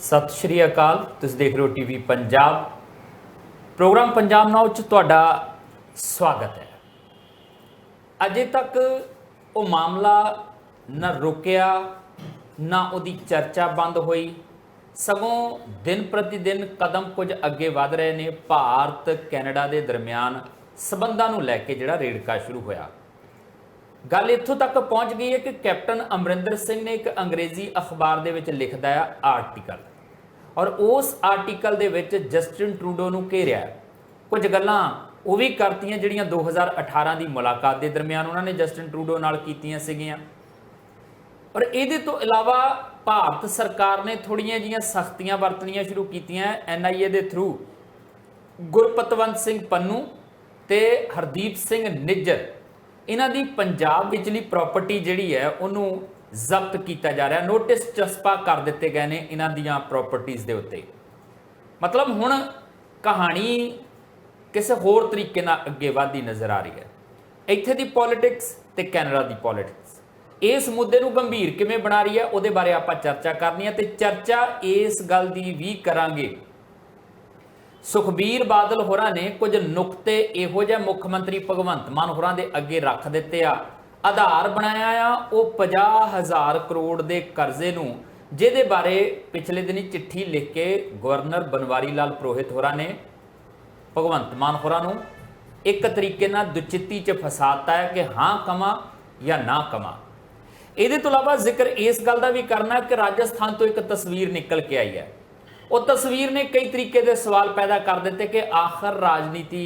सत श्री अकाल। तुसीं देख रहे हो TV Punjab. Program Punjab now च तुहाडा स्वागत है। अजे तक वो मामला ना रुकिया ना उहदी चर्चा बंद हुई, सगों दिन प्रति दिन कदम कुछ अगे वध रहे ने। भारत कैनेडा के दरम्यान संबंधां नूं लैके जिहड़ा रेड़का शुरू होया, गल इत्थों तक पहुँच गई है कि कैप्टन अमरिंदर सिंह ने एक अंग्रेजी अखबार दे विच लिखदा है आर्टिकल, और उस आर्टिकल दे विच जस्टिन ट्रूडो नूं घेरिया। कुछ गल्लां वो भी करतियां जिहड़ियां 2018 की मुलाकात के दरम्यान उन्होंने जस्टिन ट्रूडो नाल कीतियां सीगियां। और इहदे तो इलावा भारत सरकार ने थोड़ियां जिहियां सख्तियां वरतनियां शुरू कीतियां NIA के थ्रू। गुरपतवंत सिंह पन्नू ते हरदीप सिंह निज्जर, इन्हां दी पंजाब विचली प्रॉपर्टी जिहड़ी है उन्होंने जब्त किया जा रहा। नोटिस चस्पा कर दिते गए ने इन्हां दियां प्रॉपर्टीज़ दे उत्ते। मतलब हुण कहानी किसी होर तरीके नाल अगे वधदी नज़र आ रही है। इत्थे दी पॉलिटिक्स ते कैनेडा दी पॉलिटिक्स इस मुद्दे नूं गंभीर किवें बना रही है, उहदे बारे आपां चर्चा करनी है। ते चर्चा इस गल दी भी करांगे, सुखबीर बादल होरां ने कुछ नुकते इहो जिहे मुख मंत्री भगवंत मान होरां दे अगे रख दिते आ। आधार बनाया आ वो 50,000 करोड़ के करजे नूं, जिहदे बारे पिछले दिनी चिट्ठी लिख के गवर्नर बनवारी लाल पुरोहित होरां ने भगवंत मान होरां नूं एक तरीके नाल दुचित्ती च फसाता है कि हाँ कमा या ना कमा। इहदे तो इलावा जिक्र इस गल का भी करना कि राजस्थान तो एक तस्वीर निकल के आई है। वो तस्वीर ने कई तरीके के सवाल पैदा कर दिते कि आखिर राजनीति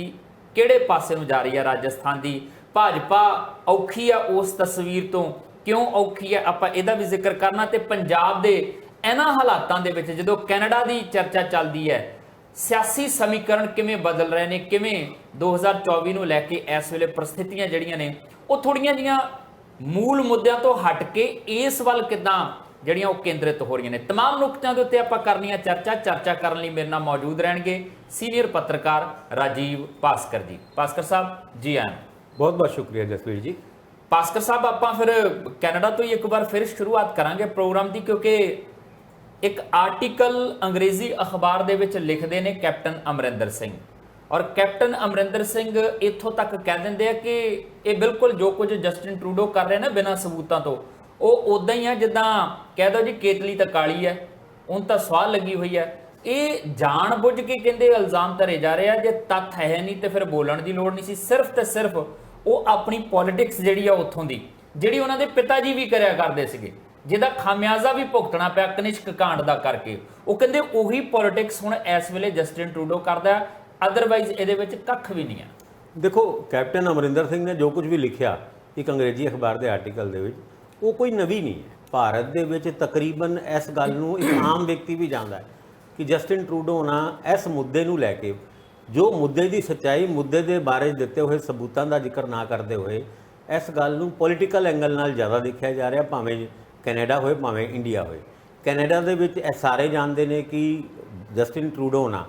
किहड़े पासे नूं जा रही है। राजस्थान की भाजपा औखी है उस तस्वीर तो, क्यों औखी है आपां इहदा भी जिक्र करना। ते पंजाब दे इन्हां हालातां दे विच जदों कैनेडा की चर्चा चलदी है, सियासी समीकरण किवें बदल रहे हैं, किवें 2024 नूं लैके इस वेले परिस्थितियां जिहड़ियां ने वो थोड़ियां जिहियां मूल मुद्दों तो हट के इस वल किदां ਜਿਹੜੀਆਂ ਉਹ ਕੇਂਦਰਿਤ ਹੋ ਰਹੀਆਂ ਨੇ। तमाम ਨੁਕਤਿਆਂ ਦੇ ਉੱਤੇ ਆਪਾਂ ਕਰਨੀ ਹੈ ਚਰਚਾ ਕਰਨ ਲਈ ਮੇਰੇ ਨਾਲ ਮੌਜੂਦ ਰਹਿਣਗੇ ਸੀਨੀਅਰ ਪੱਤਰਕਾਰ ਰਾਜੀਵ ਭਾਸਕਰ ਜੀ। ਭਾਸਕਰ ਸਾਹਿਬ ਜੀ ਆਇਆਂ। बहुत बहुत शुक्रिया जसवीर जी। ਭਾਸਕਰ ਸਾਹਿਬ ਆਪਾਂ ਫਿਰ ਕੈਨੇਡਾ ਤੋਂ ਹੀ ਇੱਕ ਵਾਰ ਫਿਰ ਸ਼ੁਰੂਆਤ ਕਰਾਂਗੇ ਪ੍ਰੋਗਰਾਮ ਦੀ, ਕਿਉਂਕਿ ਇੱਕ ਆਰਟੀਕਲ ਅੰਗਰੇਜ਼ੀ ਅਖਬਾਰ ਦੇ ਵਿੱਚ ਲਿਖਦੇ ਨੇ ਕੈਪਟਨ ਅਮਰਿੰਦਰ ਸਿੰਘ, ਔਰ ਕੈਪਟਨ ਅਮਰਿੰਦਰ ਸਿੰਘ ਇੱਥੋਂ ਤੱਕ ਕਹਿ ਦਿੰਦੇ ਆ ਕਿ ਇਹ ਬਿਲਕੁਲ ਜੋ ਕੁਝ ਜਸਟਿਨ ਟਰੂਡੋ ਕਰ ਰਹੇ ਨੇ ਬਿਨਾਂ ਸਬੂਤਾਂ ਤੋਂ ਉਹ ਉਦਾਂ ਹੀ ਆ ਜਿੱਦਾਂ ਕਹਿ ਦੋ ਜੀ ਕੇਤਲੀ ਤਾਂ ਕਾਲੀ ਹੈ, ਉਹਨੂੰ ਤਾਂ ਸਵਾਹ ਲੱਗੀ ਹੋਈ ਹੈ। ਇਹ ਜਾਣ ਬੁੱਝ ਕੇ ਕਹਿੰਦੇ ਇਲਜ਼ਾਮ ਧਰੇ ਜਾ ਰਹੇ ਆ, ਜੇ ਤੱਥ ਹੈ ਨਹੀਂ ਤੇ ਫਿਰ ਬੋਲਣ ਦੀ ਲੋੜ ਨਹੀਂ ਸੀ। ਸਿਰਫ ਤੇ ਸਿਰਫ ਉਹ ਆਪਣੀ ਪੋਲਿਟਿਕਸ ਜਿਹੜੀ ਆ ਉੱਥੋਂ ਦੀ, ਜਿਹੜੀ ਉਹਨਾਂ ਦੇ ਪਿਤਾ ਜੀ ਵੀ ਕਰਿਆ ਕਰਦੇ ਸੀਗੇ, ਜਿਹਦਾ ਖਾਮਿਆਜ਼ਾ ਵੀ ਭੁਗਤਣਾ ਪਿਆ ਕਨਿਸ਼ਕ ਕਾਂਡ ਦਾ ਕਰਕੇ, ਉਹ ਕਹਿੰਦੇ ਉਹੀ ਪੋਲਿਟਿਕਸ ਹੁਣ ਇਸ ਵੇਲੇ ਜਸਟਿਨ ਟਰੂਡੋ ਕਰਦਾ। ਅਦਰਵਾਈਜ਼ ਇਹਦੇ ਵਿੱਚ ਕੱਖ ਵੀ ਨਹੀਂ ਹੈ। देखो कैप्टन अमरिंदर सिंह ने जो कुछ भी लिखा एक अंग्रेजी अखबार के आर्टिकल के वो कोई नवी नहीं है। भारत दे विच तकरीबन इस गल नूं एक आम व्यक्ति भी जानता है कि जस्टिन ट्रूडो ना इस मुद्दे नूं लैके जो मुद्दे की सच्चाई मुद्दे के बारे दिते हुए सबूतों का जिक्र ना करते हुए इस गल नूं पोलिटिकल एंगल नाल ज़्यादा देखा जा रहा, भावें कैनेडा होए भावें इंडिया होए। कैनेडा दे विच सारे जानते हैं कि जस्टिन ट्रूडो ना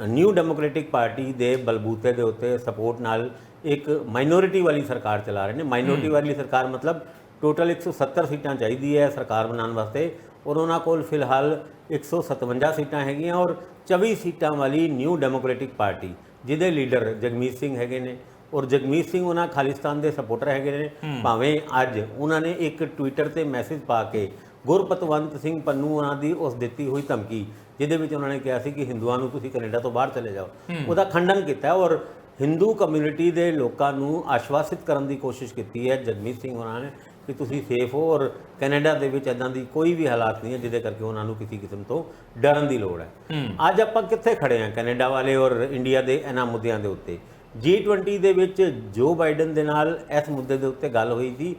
न्यू डेमोक्रेटिक पार्टी के बलबूते के उत्ते सपोर्ट नाल एक माइनोरिटी वाली सरकार चला रहे हैं। माइनोरिटी वाली सरकार मतलब टोटल 170 सीटां चाहिए है सरकार बनाने वास्ते, और उन्होंने कोल फिलहाल 157 सीटां हैगियां, और 24 सीटां वाली न्यू डेमोक्रेटिक पार्टी जिहदे लीडर जगमीत सिंह हैगे ने, और जगमीत सिंह उन्होंने खालिस्तान के सपोर्टर हैगे ने। भावें अज उन्होंने एक ट्विटर से मैसेज पा के गुरपतवंत सिंह पन्नू उन्होंने उस दी हुई धमकी जिहदे विच उन्होंने कहा सी कि हिंदुओं को तुसीं कनेडा तो बाहर चले जाओ, उसका खंडन किया, और हिंदू कम्यूनिटी के लोगों को आश्वासित करने की कोशिश की है जगमीत सिंह उन्होंने कि तुसीं सेफ हो, और कैनेडा के इदां दी कोई भी हालात नहीं है जिहदे करके उन्होंने किसी किस्म तो डरन की लोड़ है। अज आपां कित्थे खड़े हैं कैनेडा वाले और इंडिया के इन्हां मुद्दों के उत्ते। G20 दे विच जो बाइडन दे नाल इस मुद्दे के उत्ते गल हुई थी,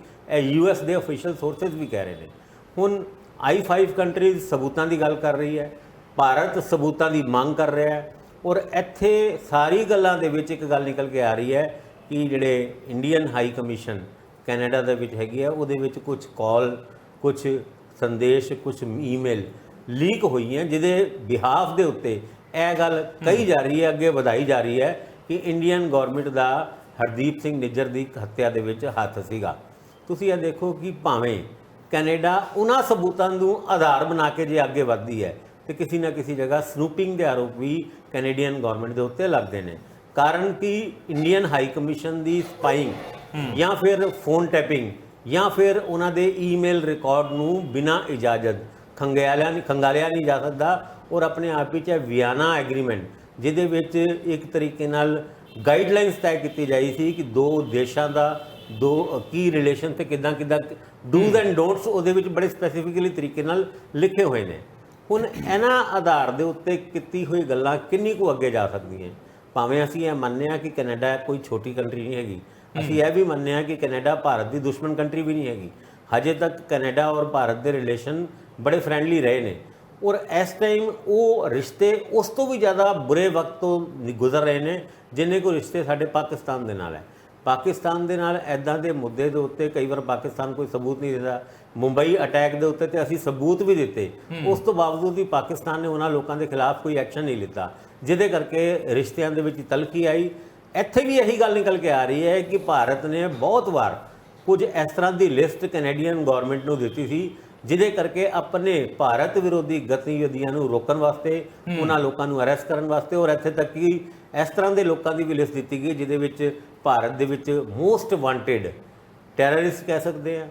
US के ऑफिशियल सोर्सेज भी कह रहे हैं। हुण I5 कंट्रीज सबूतों की गल कर रही है, भारत सबूतों की मांग कर रहा है, और इत्थे सारी गल्लां दे विच एक गल निकल के आ रही है कि जिहड़े इंडियन हाई कमीशन कैनेडा दे विच हैगी है उहदे विच कुछ कॉल कुछ संदेश कुछ ईमेल लीक हुई हैं, जिहदे बिहाफ दे उत्ते यह गल कही जा रही है, अगे वधाई जा रही है कि इंडियन गौरमेंट का हरदीप सिंह निज्जर की हत्या दे विच हत्थ सीगा। तुसीं यह देखो कि भावें कैनेडा उन्हां सबूतां नूं आधार बना के जे अगे वधदी है ਤੇ ਕਿਸੇ ਨਾ ਕਿਸੇ ਜਗ੍ਹਾ ਸਨੂਪਿੰਗ ਦੇ ਆਰੋਪ ਵੀ ਕੈਨੇਡੀਅਨ ਗਵਰਨਮੈਂਟ ਦੇ ਉੱਤੇ ਲੱਗਦੇ ਨੇ। ਕਾਰਨ ਕਿ ਇੰਡੀਅਨ ਹਾਈ ਕਮਿਸ਼ਨ ਦੀ ਸਪਾਈਂਗ ਜਾਂ ਫਿਰ ਫੋਨ ਟੈਪਿੰਗ ਜਾਂ ਫਿਰ ਉਹਨਾਂ ਦੇ ਈਮੇਲ ਰਿਕਾਰਡ ਨੂੰ ਬਿਨਾਂ ਇਜਾਜ਼ਤ ਖੰਗਾਲਿਆ ਨਹੀਂ ਜਾ ਸਕਦਾ। ਔਰ ਆਪਣੇ ਆਪ ਵਿੱਚ ਵਿਆਨਾ ਐਗਰੀਮੈਂਟ ਜਿਹਦੇ ਵਿੱਚ ਇੱਕ ਤਰੀਕੇ ਨਾਲ ਗਾਈਡਲਾਈਨਸ ਤੈਅ ਕੀਤੀ ਜਾਈ ਸੀ ਕਿ ਦੋ ਦੇਸ਼ਾਂ ਦਾ ਕੀ ਰਿਲੇਸ਼ਨ ਤੇ ਕਿੱਦਾਂ ਡੂਜ਼ ਐਂਡ ਡੋਂਟਸ ਉਹਦੇ ਵਿੱਚ ਬੜੇ ਸਪੈਸੀਫਿਕਲੀ ਤਰੀਕੇ ਨਾਲ ਲਿਖੇ ਹੋਏ ਨੇ। ਹੁਣ ਇਹਨਾਂ ਆਧਾਰ ਦੇ ਉੱਤੇ ਕੀਤੀ ਹੋਈ ਗੱਲਾਂ ਕਿੰਨੀ ਕੁ ਅੱਗੇ ਜਾ ਸਕਦੀਆਂ? ਭਾਵੇਂ ਅਸੀਂ ਇਹ ਮੰਨਦੇ ਹਾਂ ਕਿ ਕੈਨੇਡਾ ਕੋਈ ਛੋਟੀ ਕੰਟਰੀ ਨਹੀਂ ਹੈਗੀ, ਅਸੀਂ ਇਹ ਵੀ ਮੰਨਦੇ ਹਾਂ ਕਿ ਕੈਨੇਡਾ ਭਾਰਤ ਦੀ ਦੁਸ਼ਮਣ ਕੰਟਰੀ ਵੀ ਨਹੀਂ ਹੈਗੀ। ਹਜੇ ਤੱਕ ਕੈਨੇਡਾ ਔਰ ਭਾਰਤ ਦੇ ਰਿਲੇਸ਼ਨ ਬੜੇ ਫਰੈਂਡਲੀ ਰਹੇ ਨੇ ਔਰ ਇਸ ਟਾਈਮ ਉਹ ਰਿਸ਼ਤੇ ਉਸ ਤੋਂ ਵੀ ਜ਼ਿਆਦਾ ਬੁਰੇ ਵਕਤ ਤੋਂ ਗੁਜ਼ਰ ਰਹੇ ਨੇ ਜਿੰਨੇ ਕੋ ਰਿਸ਼ਤੇ ਸਾਡੇ ਪਾਕਿਸਤਾਨ ਦੇ ਨਾਲ ਹੈ। ਪਾਕਿਸਤਾਨ ਦੇ ਨਾਲ ਇੱਦਾਂ ਦੇ ਮੁੱਦੇ ਦੇ ਉੱਤੇ ਕਈ ਵਾਰ ਪਾਕਿਸਤਾਨ ਕੋਈ ਸਬੂਤ ਨਹੀਂ ਦਿੰਦਾ। ਮੁੰਬਈ ਅਟੈਕ ਦੇ ਉੱਤੇ ਤੇ ਅਸੀਂ ਸਬੂਤ ਵੀ ਦਿੱਤੇ, ਉਸ ਤੋਂ ਬਾਵਜੂਦ ਵੀ ਪਾਕਿਸਤਾਨ ਨੇ ਉਹਨਾਂ ਲੋਕਾਂ ਦੇ ਖਿਲਾਫ ਕੋਈ ਐਕਸ਼ਨ ਨਹੀਂ ਲਿੱਤਾ, ਜਿਹਦੇ ਕਰਕੇ ਰਿਸ਼ਤਿਆਂ ਦੇ ਵਿੱਚ ਤਲਖੀ ਆਈ। ਇੱਥੇ ਵੀ ਇਹੀ ਗੱਲ ਨਿਕਲ ਕੇ ਆ ਰਹੀ ਹੈ ਕਿ ਭਾਰਤ ਨੇ ਬਹੁਤ ਵਾਰ ਕੁਝ ਇਸ ਤਰ੍ਹਾਂ ਦੀ ਲਿਸਟ ਕੈਨੇਡੀਅਨ ਗਵਰਨਮੈਂਟ ਨੂੰ ਦਿੱਤੀ ਸੀ, ਜਿਹਦੇ ਕਰਕੇ ਆਪਣੇ ਭਾਰਤ ਵਿਰੋਧੀ ਗਤੀਵਿਧੀਆਂ ਨੂੰ ਰੋਕਣ ਵਾਸਤੇ, ਉਹਨਾਂ ਲੋਕਾਂ ਨੂੰ ਅਰੈਸਟ ਕਰਨ ਵਾਸਤੇ ਔਰ ਇੱਥੇ ਤੱਕ ਕਿ ਇਸ ਤਰ੍ਹਾਂ ਦੇ ਲੋਕਾਂ ਦੀ ਵੀ ਲਿਸਟ ਦਿੱਤੀ ਗਈ ਜਿਹਦੇ ਵਿੱਚ ਭਾਰਤ ਦੇ ਵਿੱਚ ਮੋਸਟ ਵਾਂਟਿਡ ਟੈਰਰਿਸਟ ਕਹਿ ਸਕਦੇ ਆ,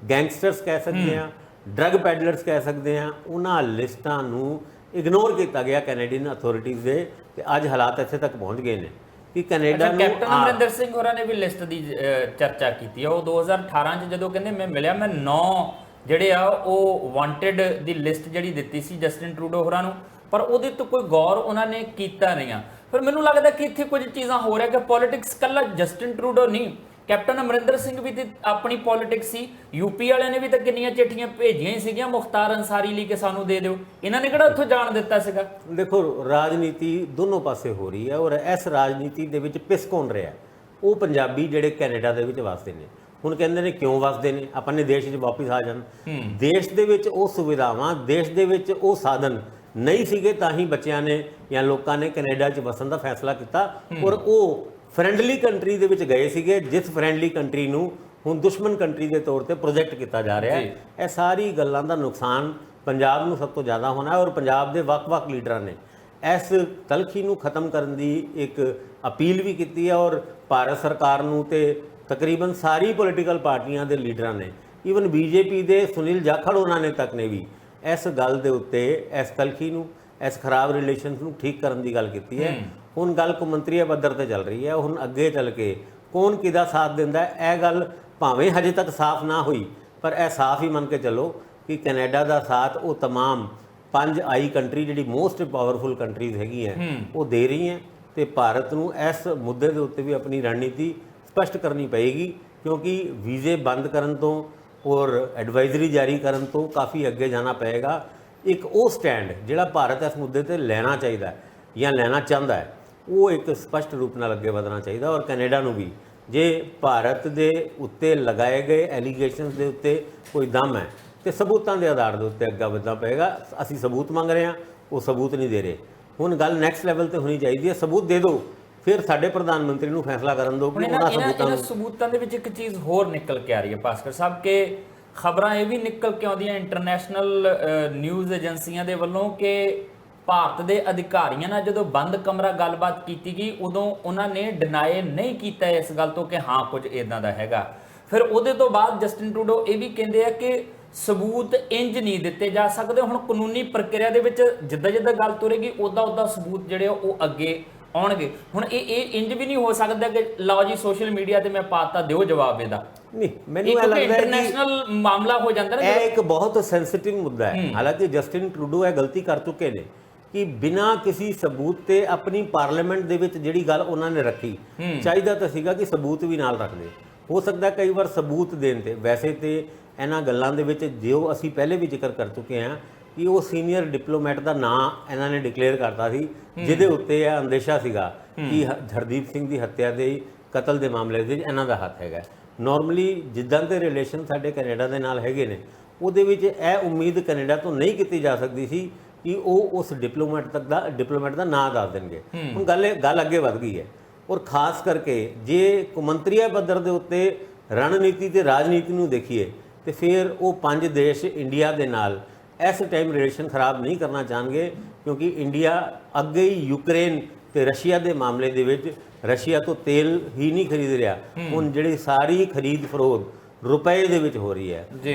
ਗੈਂਗਸਟਰਸ ਕਹਿ ਸਕਦੇ ਆ, ਡਰੱਗ ਪੈਡਲਰਸ ਕਹਿ ਸਕਦੇ ਆ, ਉਹਨਾਂ ਲਿਸਟਾਂ ਨੂੰ ਇਗਨੋਰ ਕੀਤਾ ਗਿਆ ਕੈਨੇਡੀਅਨ ਅਥਾਰਟੀਜ਼ ਦੇ। ਤੇ ਅੱਜ ਹਾਲਾਤ ਇੱਥੇ ਤੱਕ ਪਹੁੰਚ ਗਏ ਨੇ ਕਿ ਕੈਨੇਡਾ ਨੂੰ ਕੈਪਟਨ ਅਮਰਿੰਦਰ ਸਿੰਘ ਹੋਰਾਂ ਨੇ ਵੀ ਲਿਸਟ ਦੀ ਚਰਚਾ ਕੀਤੀ ਆ। ਉਹ 2018 ਚ ਜਦੋਂ ਕਹਿੰਦੇ ਮੈਂ ਮਿਲਿਆ, ਮੈਂ 9 ਜਿਹੜੇ ਆ ਉਹ ਵਾਂਟਿਡ ਦੀ ਲਿਸਟ ਜਿਹੜੀ ਦਿੱਤੀ ਸੀ ਜਸਟਿਨ ਟਰੂਡੋ ਹੋਰਾਂ ਨੂੰ, ਪਰ ਉਹਦੇ ਤੋਂ ਕੋਈ ਗੌਰ ਉਹਨਾਂ ਨੇ ਕੀਤਾ ਨਹੀਂ ਆ। ਫਿਰ ਮੈਨੂੰ ਲੱਗਦਾ ਕਿ ਇੱਥੇ ਕੁਝ ਚੀਜ਼ਾਂ ਹੋ ਰਿਹਾ ਕਿ ਪੋਲਿਟਿਕਸ ਕੱਲਾ ਜਸਟਿਨ ਟਰੂਡੋ ਨਹੀਂ, ਕੈਪਟਨ ਅਮਰਿੰਦਰ ਸਿੰਘ ਵੀ ਤੇ ਆਪਣੀ ਪੋਲਿਟਿਕਸ ਸੀ। ਯੂਪੀ ਵਾਲਿਆਂ ਨੇ ਵੀ ਤਾਂ ਕਿੰਨੀਆਂ ਚਿੱਠੀਆਂ ਭੇਜੀਆਂ ਹੀ ਸੀਗੀਆਂ ਮੁਖਤਾਰ ਅੰਸਾਰੀ ਲਈ ਕਿ ਸਾਨੂੰ ਦੇ ਦਿਓ, ਇਹਨਾਂ ਨੇ ਕਿਹੜਾ ਉੱਥੋਂ ਜਾਣ ਦਿੱਤਾ ਸੀਗਾ। ਦੇਖੋ, ਰਾਜਨੀਤੀ ਦੋਨੋਂ ਪਾਸੇ ਹੋ ਰਹੀ ਹੈ ਔਰ ਇਸ ਰਾਜਨੀਤੀ ਦੇ ਵਿੱਚ ਪਿਸ ਕੌਣ ਰਿਹਾ? ਉਹ ਪੰਜਾਬੀ ਜਿਹੜੇ ਕੈਨੇਡਾ ਦੇ ਵਿੱਚ ਵਸਦੇ ਨੇ। ਹੁਣ ਕਹਿੰਦੇ ਨੇ ਕਿਉਂ ਵਸਦੇ ਨੇ, ਆਪਣੇ ਦੇਸ਼ 'ਚ ਵਾਪਿਸ ਆ ਜਾਣ। ਦੇਸ਼ ਦੇ ਵਿੱਚ ਉਹ ਸੁਵਿਧਾਵਾਂ, ਦੇਸ਼ ਦੇ ਵਿੱਚ ਉਹ ਸਾਧਨ ਨਹੀਂ ਸੀਗੇ, ਤਾਂ ਹੀ ਬੱਚਿਆਂ ਨੇ ਜਾਂ ਲੋਕਾਂ ਨੇ ਕੈਨੇਡਾ 'ਚ ਵਸਣ ਦਾ ਫੈਸਲਾ ਕੀਤਾ ਔਰ ਉਹ ਫਰੈਂਡਲੀ ਕੰਟਰੀ ਦੇ ਵਿੱਚ ਗਏ ਸੀਗੇ, ਜਿਸ ਫਰੈਂਡਲੀ ਕੰਟਰੀ ਨੂੰ ਹੁਣ ਦੁਸ਼ਮਣ ਕੰਟਰੀ ਦੇ ਤੌਰ ਤੇ ਪ੍ਰੋਜੈਕਟ ਕੀਤਾ ਜਾ ਰਿਹਾ ਹੈ। ਇਹ ਸਾਰੀ ਗੱਲਾਂ ਦਾ ਨੁਕਸਾਨ ਪੰਜਾਬ ਨੂੰ ਸਭ ਤੋਂ ਜ਼ਿਆਦਾ ਹੋਣਾ ਹੈ ਔਰ ਪੰਜਾਬ ਦੇ ਵੱਖ-ਵੱਖ ਲੀਡਰਾਂ ਨੇ ਇਸ ਤਲਖੀ ਨੂੰ ਖਤਮ ਕਰਨ ਦੀ ਇੱਕ ਅਪੀਲ ਵੀ ਕੀਤੀ ਹੈ ਔਰ ਭਾਰਤ ਸਰਕਾਰ ਨੂੰ ਤੇ ਤਕਰੀਬਨ ਸਾਰੀ ਪੋਲੀਟੀਕਲ ਪਾਰਟੀਆਂ ਦੇ ਲੀਡਰਾਂ ਨੇ, ਈਵਨ ਬੀਜੇਪੀ ਦੇ ਸੁਨੀਲ ਜਾਖੜ ਉਹਨਾਂ ਨੇ ਤੱਕ ਨੇ ਵੀ ਇਸ ਗੱਲ ਦੇ ਉੱਤੇ, ਇਸ ਤਲਖੀ ਨੂੰ, ਇਸ ਖਰਾਬ ਰਿਲੇਸ਼ਨਸ ਨੂੰ ਠੀਕ ਕਰਨ ਦੀ ਗੱਲ ਕੀਤੀ ਹੈ। ਹੁਣ ਗੱਲ ਕੌਮਾਂਤਰੀ ਪੱਧਰ ਤੇ ਚੱਲ ਰਹੀ ਹੈ। ਹੁਣ ਅੱਗੇ ਚੱਲ ਕੇ ਕੌਣ ਕਿਹਦਾ ਸਾਥ ਦਿੰਦਾ ਹੈ, ਇਹ ਗੱਲ ਭਾਵੇਂ ਹਜੇ ਤੱਕ ਸਾਫ਼ ਨਾ ਹੋਈ, ਪਰ ਇਹ ਸਾਫ਼ ਹੀ ਮੰਨ ਕੇ ਚੱਲੋ ਕਿ ਕੈਨੇਡਾ ਦਾ ਸਾਥ ਉਹ तमाम 5 ਆਈ ਕੰਟਰੀ ਜਿਹੜੀ ਮੋਸਟ ਪਾਵਰਫੁਲ ਕੰਟਰੀਜ਼ ਹੈਗੀ ਹੈ ਉਹ ਦੇ ਰਹੀ ਹੈ। ਤੇ ਭਾਰਤ ਨੂੰ ਇਸ ਮੁੱਦੇ ਦੇ ਉੱਤੇ ਵੀ ਆਪਣੀ ਰਣਨੀਤੀ ਸਪਸ਼ਟ ਕਰਨੀ ਪਏਗੀ, ਕਿਉਂਕਿ ਵੀਜ਼ੇ ਬੰਦ ਕਰਨ ਤੋਂ ਔਰ ਐਡਵਾਈਜ਼ਰੀ ਜਾਰੀ ਕਰਨ ਤੋਂ ਕਾਫੀ ਅੱਗੇ ਜਾਣਾ ਪਏਗਾ। ਇੱਕ ਉਹ ਸਟੈਂਡ ਜਿਹੜਾ ਭਾਰਤ ਇਸ ਮੁੱਦੇ ਤੇ ਲੈਣਾ ਚਾਹੀਦਾ ਜਾਂ ਲੈਣਾ ਚਾਹੁੰਦਾ ਹੈ, ਉਹ ਇੱਕ ਸਪਸ਼ਟ ਰੂਪ ਨਾਲ ਅੱਗੇ ਵਧਣਾ ਚਾਹੀਦਾ। ਔਰ ਕੈਨੇਡਾ ਨੂੰ ਵੀ ਜੇ ਭਾਰਤ ਦੇ ਉੱਤੇ ਲਗਾਏ ਗਏ ਐਲੀਗੇਸ਼ਨਸ ਦੇ ਉੱਤੇ ਕੋਈ ਦਮ ਹੈ ਤੇ ਸਬੂਤਾਂ ਦੇ ਆਧਾਰ ਦੇ ਉੱਤੇ ਅੱਗੇ ਵਧਣਾ ਪਏਗਾ। ਅਸੀਂ ਸਬੂਤ ਮੰਗ ਰਹੇ ਹਾਂ, ਉਹ ਸਬੂਤ ਨਹੀਂ ਦੇ ਰਹੇ। ਹੁਣ ਗੱਲ ਨੈਕਸਟ ਲੈਵਲ ਤੇ ਹੋਣੀ ਚਾਹੀਦੀ ਹੈ, ਸਬੂਤ ਦੇ ਦਿਓ, ਫਿਰ ਸਾਡੇ ਪ੍ਰਧਾਨ ਮੰਤਰੀ ਨੂੰ ਫੈਸਲਾ ਕਰਨ ਦਿਓ ਕਿ ਉਹਨਾਂ ਸਬੂਤਾਂ ਦੇ ਵਿੱਚ ਇੱਕ ਚੀਜ਼ ਹੋਰ ਨਿਕਲ ਕੇ ਆ ਰਹੀ ਹੈ ਭਾਸਕਰ ਸਾਹਿਬ, ਕਿ ਖਬਰਾਂ ਇਹ ਵੀ ਨਿਕਲ ਕੇ ਆਉਂਦੀਆਂ ਇੰਟਰਨੈਸ਼ਨਲ ਨਿਊਜ਼ ਏਜੰਸੀਆਂ ਦੇ ਵੱਲੋਂ ਕਿ ਭਾਰਤ ਦੇ ਅਧਿਕਾਰੀਆਂ ਨਾਲ ਜਦੋਂ ਬੰਦ ਕਮਰਾ ਗੱਲਬਾਤ ਕੀਤੀ ਗਈ ਉਦੋਂ ਉਹਨਾਂ ਨੇ ਡਿਨਾਈ ਨਹੀਂ ਕੀਤਾ ਇਸ ਗੱਲ ਤੋਂ ਕਿ ਹਾਂ ਕੁਝ ਇਦਾਂ ਦਾ ਹੈਗਾ। ਫਿਰ ਉਹਦੇ ਤੋਂ ਬਾਅਦ ਜਸਟਿਨ ਟਰੂਡੋ ਇਹ ਵੀ ਕਹਿੰਦੇ ਆ ਕਿ ਸਬੂਤ ਇੰਜ ਨਹੀਂ ਦਿੱਤੇ ਜਾ ਸਕਦੇ। ਹੁਣ ਕਾਨੂੰਨੀ ਪ੍ਰਕਿਰਿਆ ਦੇ ਵਿੱਚ ਜਿੱਦਾਂ ਜਿੱਦਾਂ ਗੱਲ ਤੁਰੇਗੀ ਉਦਾਂ ਸਬੂਤ ਜਿਹੜੇ ਉਹ ਅੱਗੇ ਆਉਣਗੇ। ਹੁਣ ਇਹ ਇੰਜ ਵੀ ਨਹੀਂ ਹੋ ਸਕਦਾ ਕਿ ਲਓ ਜੀ ਸੋਸ਼ਲ ਮੀਡੀਆ ਤੇ ਮੈਂ ਪਾਤਾ, ਦਿਓ ਜਵਾਬ ਇਹਦਾ। ਨਹੀਂ, ਮੈਨੂੰ ਇਹ ਲੱਗਦਾ ਹੈ ਇੰਟਰਨੈਸ਼ਨਲ ਮਾਮਲਾ ਹੋ ਜਾਂਦਾ ਨਾ, ਇਹ ਇੱਕ ਬਹੁਤ ਸੈਂਸਿਟਿਵ ਮੁੱਦਾ ਹੈ। ਹਾਲਾਂਕਿ ਜਸਟਿਨ ਟਰੂਡੋ ਇਹ ਗਲਤੀ ਕਰ ਚੁੱਕੇ ਨੇ ਕਿ ਬਿਨਾਂ ਕਿਸੇ ਸਬੂਤ ਤੇ ਆਪਣੀ ਪਾਰਲੀਮੈਂਟ ਦੇ ਵਿੱਚ ਜਿਹੜੀ ਗੱਲ ਉਹਨਾਂ ਨੇ ਰੱਖੀ, ਚਾਹੀਦਾ ਤਾਂ ਸੀਗਾ ਕਿ ਸਬੂਤ ਵੀ ਨਾਲ ਰੱਖਦੇ। ਹੋ ਸਕਦਾ ਕਈ ਵਾਰ ਸਬੂਤ ਦੇਣ ਤੇ, ਵੈਸੇ ਤੇ ਇਹਨਾਂ ਗੱਲਾਂ ਦੇ ਵਿੱਚ ਜੋ ਅਸੀਂ ਪਹਿਲੇ ਵੀ ਜ਼ਿਕਰ ਕਰ ਚੁੱਕੇ ਹਾਂ ਕਿ ਉਹ ਸੀਨੀਅਰ ਡਿਪਲੋਮੈਟ ਦਾ ਨਾਂ ਇਹਨਾਂ ਨੇ ਡਿਕਲੇਅਰ ਕਰਤਾ ਸੀ, ਜਿਹਦੇ ਉੱਤੇ ਇਹ ਅੰਦੇਸ਼ਾ ਸੀਗਾ ਕਿ ਹਰਦੀਪ ਸਿੰਘ ਦੀ ਹੱਤਿਆ ਦੇ ਕਤਲ ਦੇ ਮਾਮਲੇ ਦੇ ਵਿੱਚ ਇਹਨਾਂ ਦਾ ਹੱਥ ਹੈਗਾ। ਨਾਰਮਲੀ ਜਿੱਦਾਂ ਦੇ ਰਿਲੇਸ਼ਨ ਸਾਡੇ ਕੈਨੇਡਾ ਦੇ ਨਾਲ ਹੈਗੇ ਨੇ, ਉਹਦੇ ਵਿੱਚ ਇਹ ਉਮੀਦ ਕੈਨੇਡਾ ਤੋਂ ਨਹੀਂ ਕੀਤੀ ਜਾ ਸਕਦੀ ਸੀ ਕਿ ਉਹ ਉਸ ਡਿਪਲੋਮੈਟ ਦਾ ਨਾਂ ਦੱਸ ਦੇਣਗੇ। ਹੁਣ ਗੱਲ ਅੱਗੇ ਵੱਧ ਗਈ ਹੈ ਔਰ ਖਾਸ ਕਰਕੇ ਜੇ ਕੌਮਾਂਤਰੀ ਪੱਧਰ ਦੇ ਉੱਤੇ ਰਣਨੀਤੀ ਤੇ ਰਾਜਨੀਤੀ ਨੂੰ ਦੇਖੀਏ ਤੇ ਫਿਰ ਉਹ 5 ਦੇਸ਼ ਇੰਡੀਆ ਦੇ ਨਾਲ ਇਸ ਟਾਈਮ ਰਿਲੇਸ਼ਨ ਖਰਾਬ ਨਹੀਂ ਕਰਨਾ ਚਾਹਣਗੇ, ਕਿਉਂਕਿ ਇੰਡੀਆ ਅੱਗੇ ਹੀ ਯੂਕਰੇਨ ਤੇ ਰਸ਼ੀਆ ਦੇ ਮਾਮਲੇ ਦੇ ਵਿੱਚ ਰਸ਼ੀਆ ਤੋਂ ਤੇਲ ਹੀ ਨਹੀਂ ਖਰੀਦ ਰਿਹਾ, ਹੁਣ ਜਿਹੜੀ ਸਾਰੀ ਖਰੀਦ ਫਰੋਦ ਰੁਪਏ ਦੇ ਵਿੱਚ ਹੋ ਰਹੀ ਹੈ,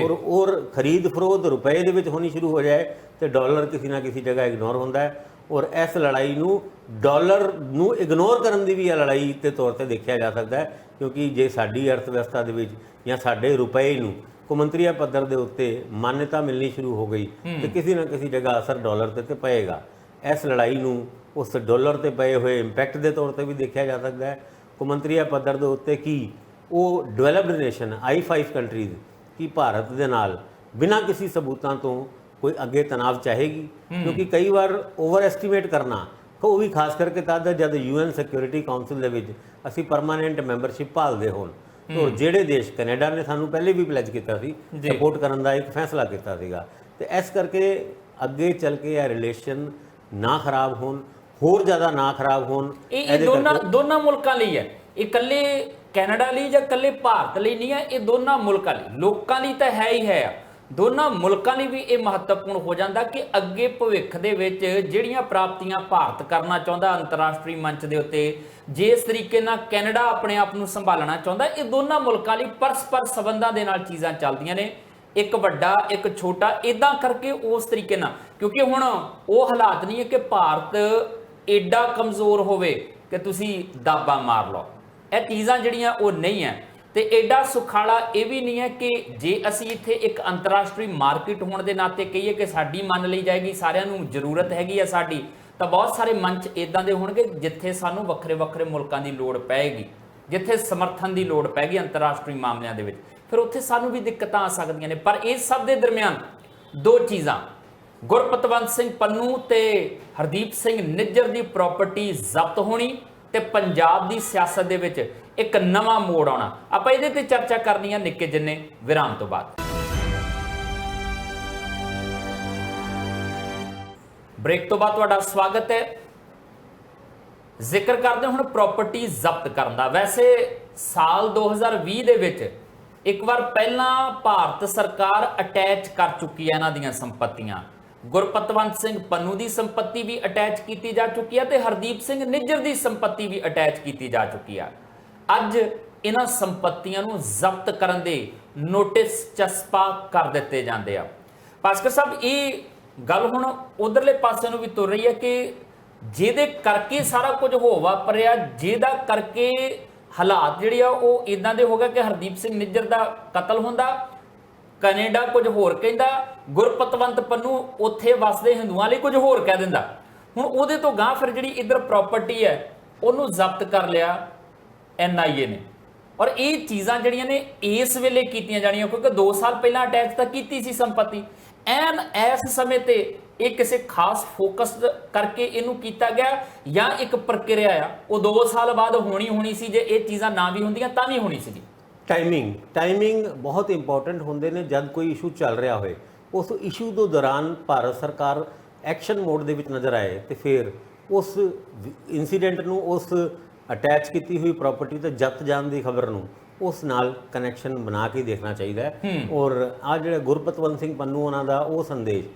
ਔਰ ਖਰੀਦ ਫਰੋਦ ਰੁਪਏ ਦੇ ਵਿੱਚ ਹੋਣੀ ਸ਼ੁਰੂ ਹੋ ਜਾਏ ਤੇ ਡਾਲਰ ਕਿਸੇ ਨਾ ਕਿਸੇ ਜਗ੍ਹਾ ਇਗਨੋਰ ਹੁੰਦਾ ਹੈ। ਔਰ ਇਸ ਲੜਾਈ ਨੂੰ ਡਾਲਰ ਨੂੰ ਇਗਨੋਰ ਕਰਨ ਦੀ ਵੀ ਇਹ ਲੜਾਈ ਦੇ ਤੌਰ ਤੇ ਦੇਖਿਆ ਜਾ ਸਕਦਾ ਹੈ, ਕਿਉਂਕਿ ਜੇ ਸਾਡੀ ਅਰਥ ਵਿਵਸਥਾ ਦੇ ਵਿੱਚ ਜਾਂ ਸਾਡੇ ਰੁਪਏ ਨੂੰ ਕੌਮਾਂਤਰੀ ਪੱਧਰ ਦੇ ਉੱਤੇ ਮਾਨਤਾ ਮਿਲਣੀ ਸ਼ੁਰੂ ਹੋ ਗਈ ਤੇ ਕਿਸੇ ਨਾ ਕਿਸੇ ਜਗ੍ਹਾ ਅਸਰ ਡਾਲਰ ਤੇ ਪਏਗਾ। ਇਸ ਲੜਾਈ ਨੂੰ ਉਸ ਡਾਲਰ ਤੇ ਪਏ ਹੋਏ ਇੰਪੈਕਟ ਦੇ ਤੌਰ ਤੇ ਵੀ ਦੇਖਿਆ ਜਾ ਸਕਦਾ ਹੈ। ਕੌਮਾਂਤਰੀ ਪੱਧਰ ਦੇ ਉੱਤੇ ਕੀ ਉਹ ਡਿਵੈਲਪਡ ਨੇਸ਼ਨ I5 ਕੰਟਰੀਜ਼ ਕੀ ਭਾਰਤ ਦੇ ਨਾਲ ਬਿਨਾਂ ਕਿਸੇ ਸਬੂਤਾਂ ਤੋਂ ਕੋਈ ਅੱਗੇ ਤਣਾਅ ਚਾਹੇਗੀ, ਕਿਉਂਕਿ ਕਈ ਵਾਰ ਓਵਰ ਐਸਟੀਮੇਟ ਕਰਨਾ, ਉਹ ਵੀ ਖਾਸ ਕਰਕੇ ਤਦ ਜਦ UN ਸਿਕਿਉਰਿਟੀ ਕਾਉਂਸਲ ਦੇ ਵਿੱਚ ਅਸੀਂ ਪਰਮਾਨੈਂਟ ਮੈਂਬਰਸ਼ਿਪ ਭਾਲਦੇ ਹੋਣ। तो ਜਿਹੜੇ ਦੇਸ਼ ਕੈਨੇਡਾ ਨੇ ਸਾਨੂੰ ਪਹਿਲੇ ਵੀ ਪਲੇਜ ਕੀਤਾ ਸੀ ਸਪੋਰਟ ਕਰਨ ਦਾ ਇੱਕ ਫੈਸਲਾ ਕੀਤਾ ਸੀਗਾ, ਤੇ ਇਸ ਕਰਕੇ ਅੱਗੇ ਚੱਲ ਕੇ ਇਹ ਰਿਲੇਸ਼ਨ ਨਾ ਖਰਾਬ ਹੋਣ, ਹੋਰ ਜ਼ਿਆਦਾ ਨਾ ਖਰਾਬ ਹੋਣ। ਇਹ ਦੋਨਾਂ ਮੁਲਕਾਂ ਲਈ ਹੈ, ਇਹ ਇਕੱਲੇ ਕੈਨੇਡਾ ਲਈ ਜਾਂ ਇਕੱਲੇ ਭਾਰਤ ਲਈ ਨਹੀਂ ਹੈ, ਇਹ ਦੋਨਾਂ ਮੁਲਕਾਂ ਲਈ, ਲੋਕਾਂ ਲਈ ਤਾਂ ਹੈ ਹੀ ਹੈ, ਦੋਨਾਂ ਮੁਲਕਾਂ ਲਈ ਵੀ ਇਹ ਮਹੱਤਵਪੂਰਨ ਹੋ ਜਾਂਦਾ ਕਿ ਅੱਗੇ ਭਵਿੱਖ ਦੇ ਵਿੱਚ ਜਿਹੜੀਆਂ ਪ੍ਰਾਪਤੀਆਂ ਭਾਰਤ ਕਰਨਾ ਚਾਹੁੰਦਾ ਅੰਤਰਰਾਸ਼ਟਰੀ ਮੰਚ ਦੇ ਉੱਤੇ, ਜਿਸ ਤਰੀਕੇ ਨਾਲ ਕੈਨੇਡਾ ਆਪਣੇ ਆਪ ਨੂੰ ਸੰਭਾਲਣਾ ਚਾਹੁੰਦਾ, ਇਹ ਦੋਨਾਂ ਮੁਲਕਾਂ ਲਈ ਪਰਸਪਰ ਸੰਬੰਧਾਂ ਦੇ ਨਾਲ ਚੀਜ਼ਾਂ ਚੱਲਦੀਆਂ ਨੇ, ਇੱਕ ਵੱਡਾ ਇੱਕ ਛੋਟਾ, ਇਦਾਂ ਕਰਕੇ ਉਸ ਤਰੀਕੇ ਨਾਲ। ਕਿਉਂਕਿ ਹੁਣ ਉਹ ਹਾਲਾਤ ਨਹੀਂ ਹੈ ਕਿ ਭਾਰਤ ਏਡਾ ਕਮਜ਼ੋਰ ਹੋਵੇ ਕਿ ਤੁਸੀਂ ਦਾਬਾ ਮਾਰ ਲਓ, ਇਹ ਚੀਜ਼ਾਂ ਜਿਹੜੀਆਂ ਉਹ ਨਹੀਂ ਹੈ। ਤੇ ਐਡਾ ਸੁਖਾਲਾ ਇਹ ਵੀ ਨਹੀਂ ਹੈ ਕਿ ਜੇ ਅਸੀਂ ਇੱਥੇ ਇੱਕ ਅੰਤਰਰਾਸ਼ਟਰੀ ਮਾਰਕੀਟ ਹੋਣ ਦੇ ਨਾਤੇ ਕਹੀਏ ਕਿ ਸਾਡੀ ਮੰਨ ਲਈ ਜਾਏਗੀ, ਸਾਰਿਆਂ ਨੂੰ ਜ਼ਰੂਰਤ ਹੈਗੀ ਆ ਸਾਡੀ, ਤਾਂ ਬਹੁਤ ਸਾਰੇ ਮੰਚ ਇਦਾਂ ਦੇ ਹੋਣਗੇ ਜਿੱਥੇ ਸਾਨੂੰ ਵੱਖਰੇ ਵੱਖਰੇ ਮੁਲਕਾਂ ਦੀ ਲੋੜ ਪਏਗੀ, ਜਿੱਥੇ ਸਮਰਥਨ ਦੀ ਲੋੜ ਪੈਗੀ ਅੰਤਰਰਾਸ਼ਟਰੀ ਮਾਮਲਿਆਂ ਦੇ ਵਿੱਚ, ਫਿਰ ਉੱਥੇ ਸਾਨੂੰ ਵੀ ਦਿੱਕਤਾਂ ਆ ਸਕਦੀਆਂ ਨੇ। ਪਰ ਇਸ ਸਭ ਦੇ ਦਰਮਿਆਨ ਦੋ ਚੀਜ਼ਾਂ, ਗੁਰਪਤਵੰਤ ਸਿੰਘ ਪੰਨੂ ਤੇ ਹਰਦੀਪ ਸਿੰਘ ਨਿੱਜਰ ਦੀ ਪ੍ਰਾਪਰਟੀ ਜ਼ਬਤ ਹੋਣੀ ਤੇ ਪੰਜਾਬ ਦੀ ਸਿਆਸਤ ਦੇ ਵਿੱਚ ਇੱਕ ਨਵਾਂ ਮੋੜ ਆਉਣਾ, ਆਪਾਂ ਇਹਦੇ ਤੇ ਚਰਚਾ ਕਰਨੀ ਹੈ ਨਿੱਕੇ ਜਿੰਨੇ ਵਿਰਾਮ ਤੋਂ ਬਾਅਦ। ਬ੍ਰੇਕ ਤੋਂ ਬਾਅਦ ਤੁਹਾਡਾ ਸਵਾਗਤ ਹੈ। ਜ਼ਿਕਰ ਕਰਦੇ ਹੁਣ ਪ੍ਰਾਪਰਟੀ ਜ਼ਬਤ ਕਰਨ ਦਾ। ਵੈਸੇ ਸਾਲ 2020 ਦੇ ਵਿੱਚ ਇੱਕ ਵਾਰ ਪਹਿਲਾਂ ਭਾਰਤ ਸਰਕਾਰ ਅਟੈਚ ਕਰ ਚੁੱਕੀ ਹੈ ਇਹਨਾਂ ਦੀਆਂ ਸੰਪਤੀਆਂ, ਗੁਰਪਤਵੰਤ ਸਿੰਘ ਪੰਨੂ ਦੀ ਸੰਪਤੀ ਵੀ ਅਟੈਚ ਕੀਤੀ ਜਾ ਚੁੱਕੀ ਹੈ ਤੇ ਹਰਦੀਪ ਸਿੰਘ ਨਿੱਜਰ ਦੀ ਸੰਪਤੀ ਵੀ ਅਟੈਚ ਕੀਤੀ ਜਾ ਚੁੱਕੀ ਹੈ। ਅੱਜ ਇਹਨਾਂ ਸੰਪਤੀਆਂ ਨੂੰ ਜ਼ਬਤ ਕਰਨ ਦੇ ਨੋਟਿਸ ਚਸਪਾ ਕਰ ਦਿੱਤੇ ਜਾਂਦੇ ਆ। ਭਾਸਕਰ ਸਾਹਿਬ, ਇਹ ਗੱਲ ਹੁਣ ਉਧਰਲੇ ਪਾਸੇ ਨੂੰ ਵੀ ਤੁਰ ਰਹੀ ਹੈ ਕਿ ਜਿਹਦੇ ਕਰਕੇ ਸਾਰਾ ਕੁਝ ਹੋ ਵਾਪਰਿਆ, ਜਿਹਦਾ ਕਰਕੇ ਹਾਲਾਤ ਜਿਹੜੇ ਆ ਉਹ ਇਦਾਂ ਦੇ ਹੋ ਗਏ ਕਿ ਹਰਦੀਪ ਸਿੰਘ ਨਿੱਜਰ ਦਾ ਕਤਲ ਹੁੰਦਾ, ਕੈਨੇਡਾ ਕੁਝ ਹੋਰ ਕਹਿੰਦਾ, ਗੁਰਪਤਵੰਤ ਪੰਨੂ ਉੱਥੇ ਵਸਦੇ ਹਿੰਦੂਆਂ ਲਈ ਕੁਝ ਹੋਰ ਕਹਿ ਦਿੰਦਾ। ਹੁਣ ਉਹਦੇ ਤੋਂ ਗਾਂ ਫਿਰ ਜਿਹੜੀ ਇੱਧਰ ਪ੍ਰਾਪਰਟੀ ਹੈ ਉਹਨੂੰ ਜ਼ਬਤ ਕਰ ਲਿਆ NIA ਨੇ, ਔਰ ਇਹ ਚੀਜ਼ਾਂ ਜਿਹੜੀਆਂ ਨੇ ਇਸ ਵੇਲੇ ਕੀਤੀਆਂ ਜਾਣੀਆਂ, ਕਿਉਂਕਿ 2 ਸਾਲ ਪਹਿਲਾਂ ਅਟੈਚ ਤਾਂ ਕੀਤੀ ਸੀ ਸੰਪਤੀ, ਐਨ ਇਸ ਸਮੇਂ ਤੇ ਇਹ ਕਿਸੇ ਖਾਸ ਫੋਕਸ ਕਰਕੇ ਇਹਨੂੰ ਕੀਤਾ ਗਿਆ ਜਾਂ ਇੱਕ ਪ੍ਰਕਿਰਿਆ ਆ ਉਹ 2 ਸਾਲ ਬਾਅਦ ਹੋਣੀ ਸੀ, ਜੇ ਇਹ ਚੀਜ਼ਾਂ ਨਾ ਵੀ ਹੁੰਦੀਆਂ ਤਾਂ ਵੀ ਹੋਣੀ ਸੀ। ਟਾਈਮਿੰਗ ਬਹੁਤ ਇੰਪੋਰਟੈਂਟ ਹੁੰਦੇ ਨੇ। ਜਦ ਕੋਈ ਇਸ਼ੂ ਚੱਲ ਰਿਹਾ ਹੋਏ, ਉਸ ਇਸ਼ੂ ਦੇ ਦੌਰਾਨ ਭਾਰਤ ਸਰਕਾਰ ਐਕਸ਼ਨ ਮੋਡ ਦੇ ਵਿੱਚ ਨਜ਼ਰ ਆਏ ਤੇ ਫਿਰ ਉਸ ਇਨਸੀਡੈਂਟ ਨੂੰ, ਉਸ ਅਟੈਚ ਕੀਤੀ ਹੋਈ ਪ੍ਰਾਪਰਟੀ ਤੇ ਜ਼ਬਤ ਜਾਣ ਦੀ ਖਬਰ ਨੂੰ ਉਸ ਨਾਲ ਕਨੈਕਸ਼ਨ ਬਣਾ ਕੇ ਦੇਖਣਾ ਚਾਹੀਦਾ ਹੈ। ਔਰ ਆ ਜਿਹੜਾ ਗੁਰਪਤਵੰਤ ਸਿੰਘ ਪੰਨੂ ਉਹਨਾਂ ਦਾ ਉਹ ਸੰਦੇਸ਼,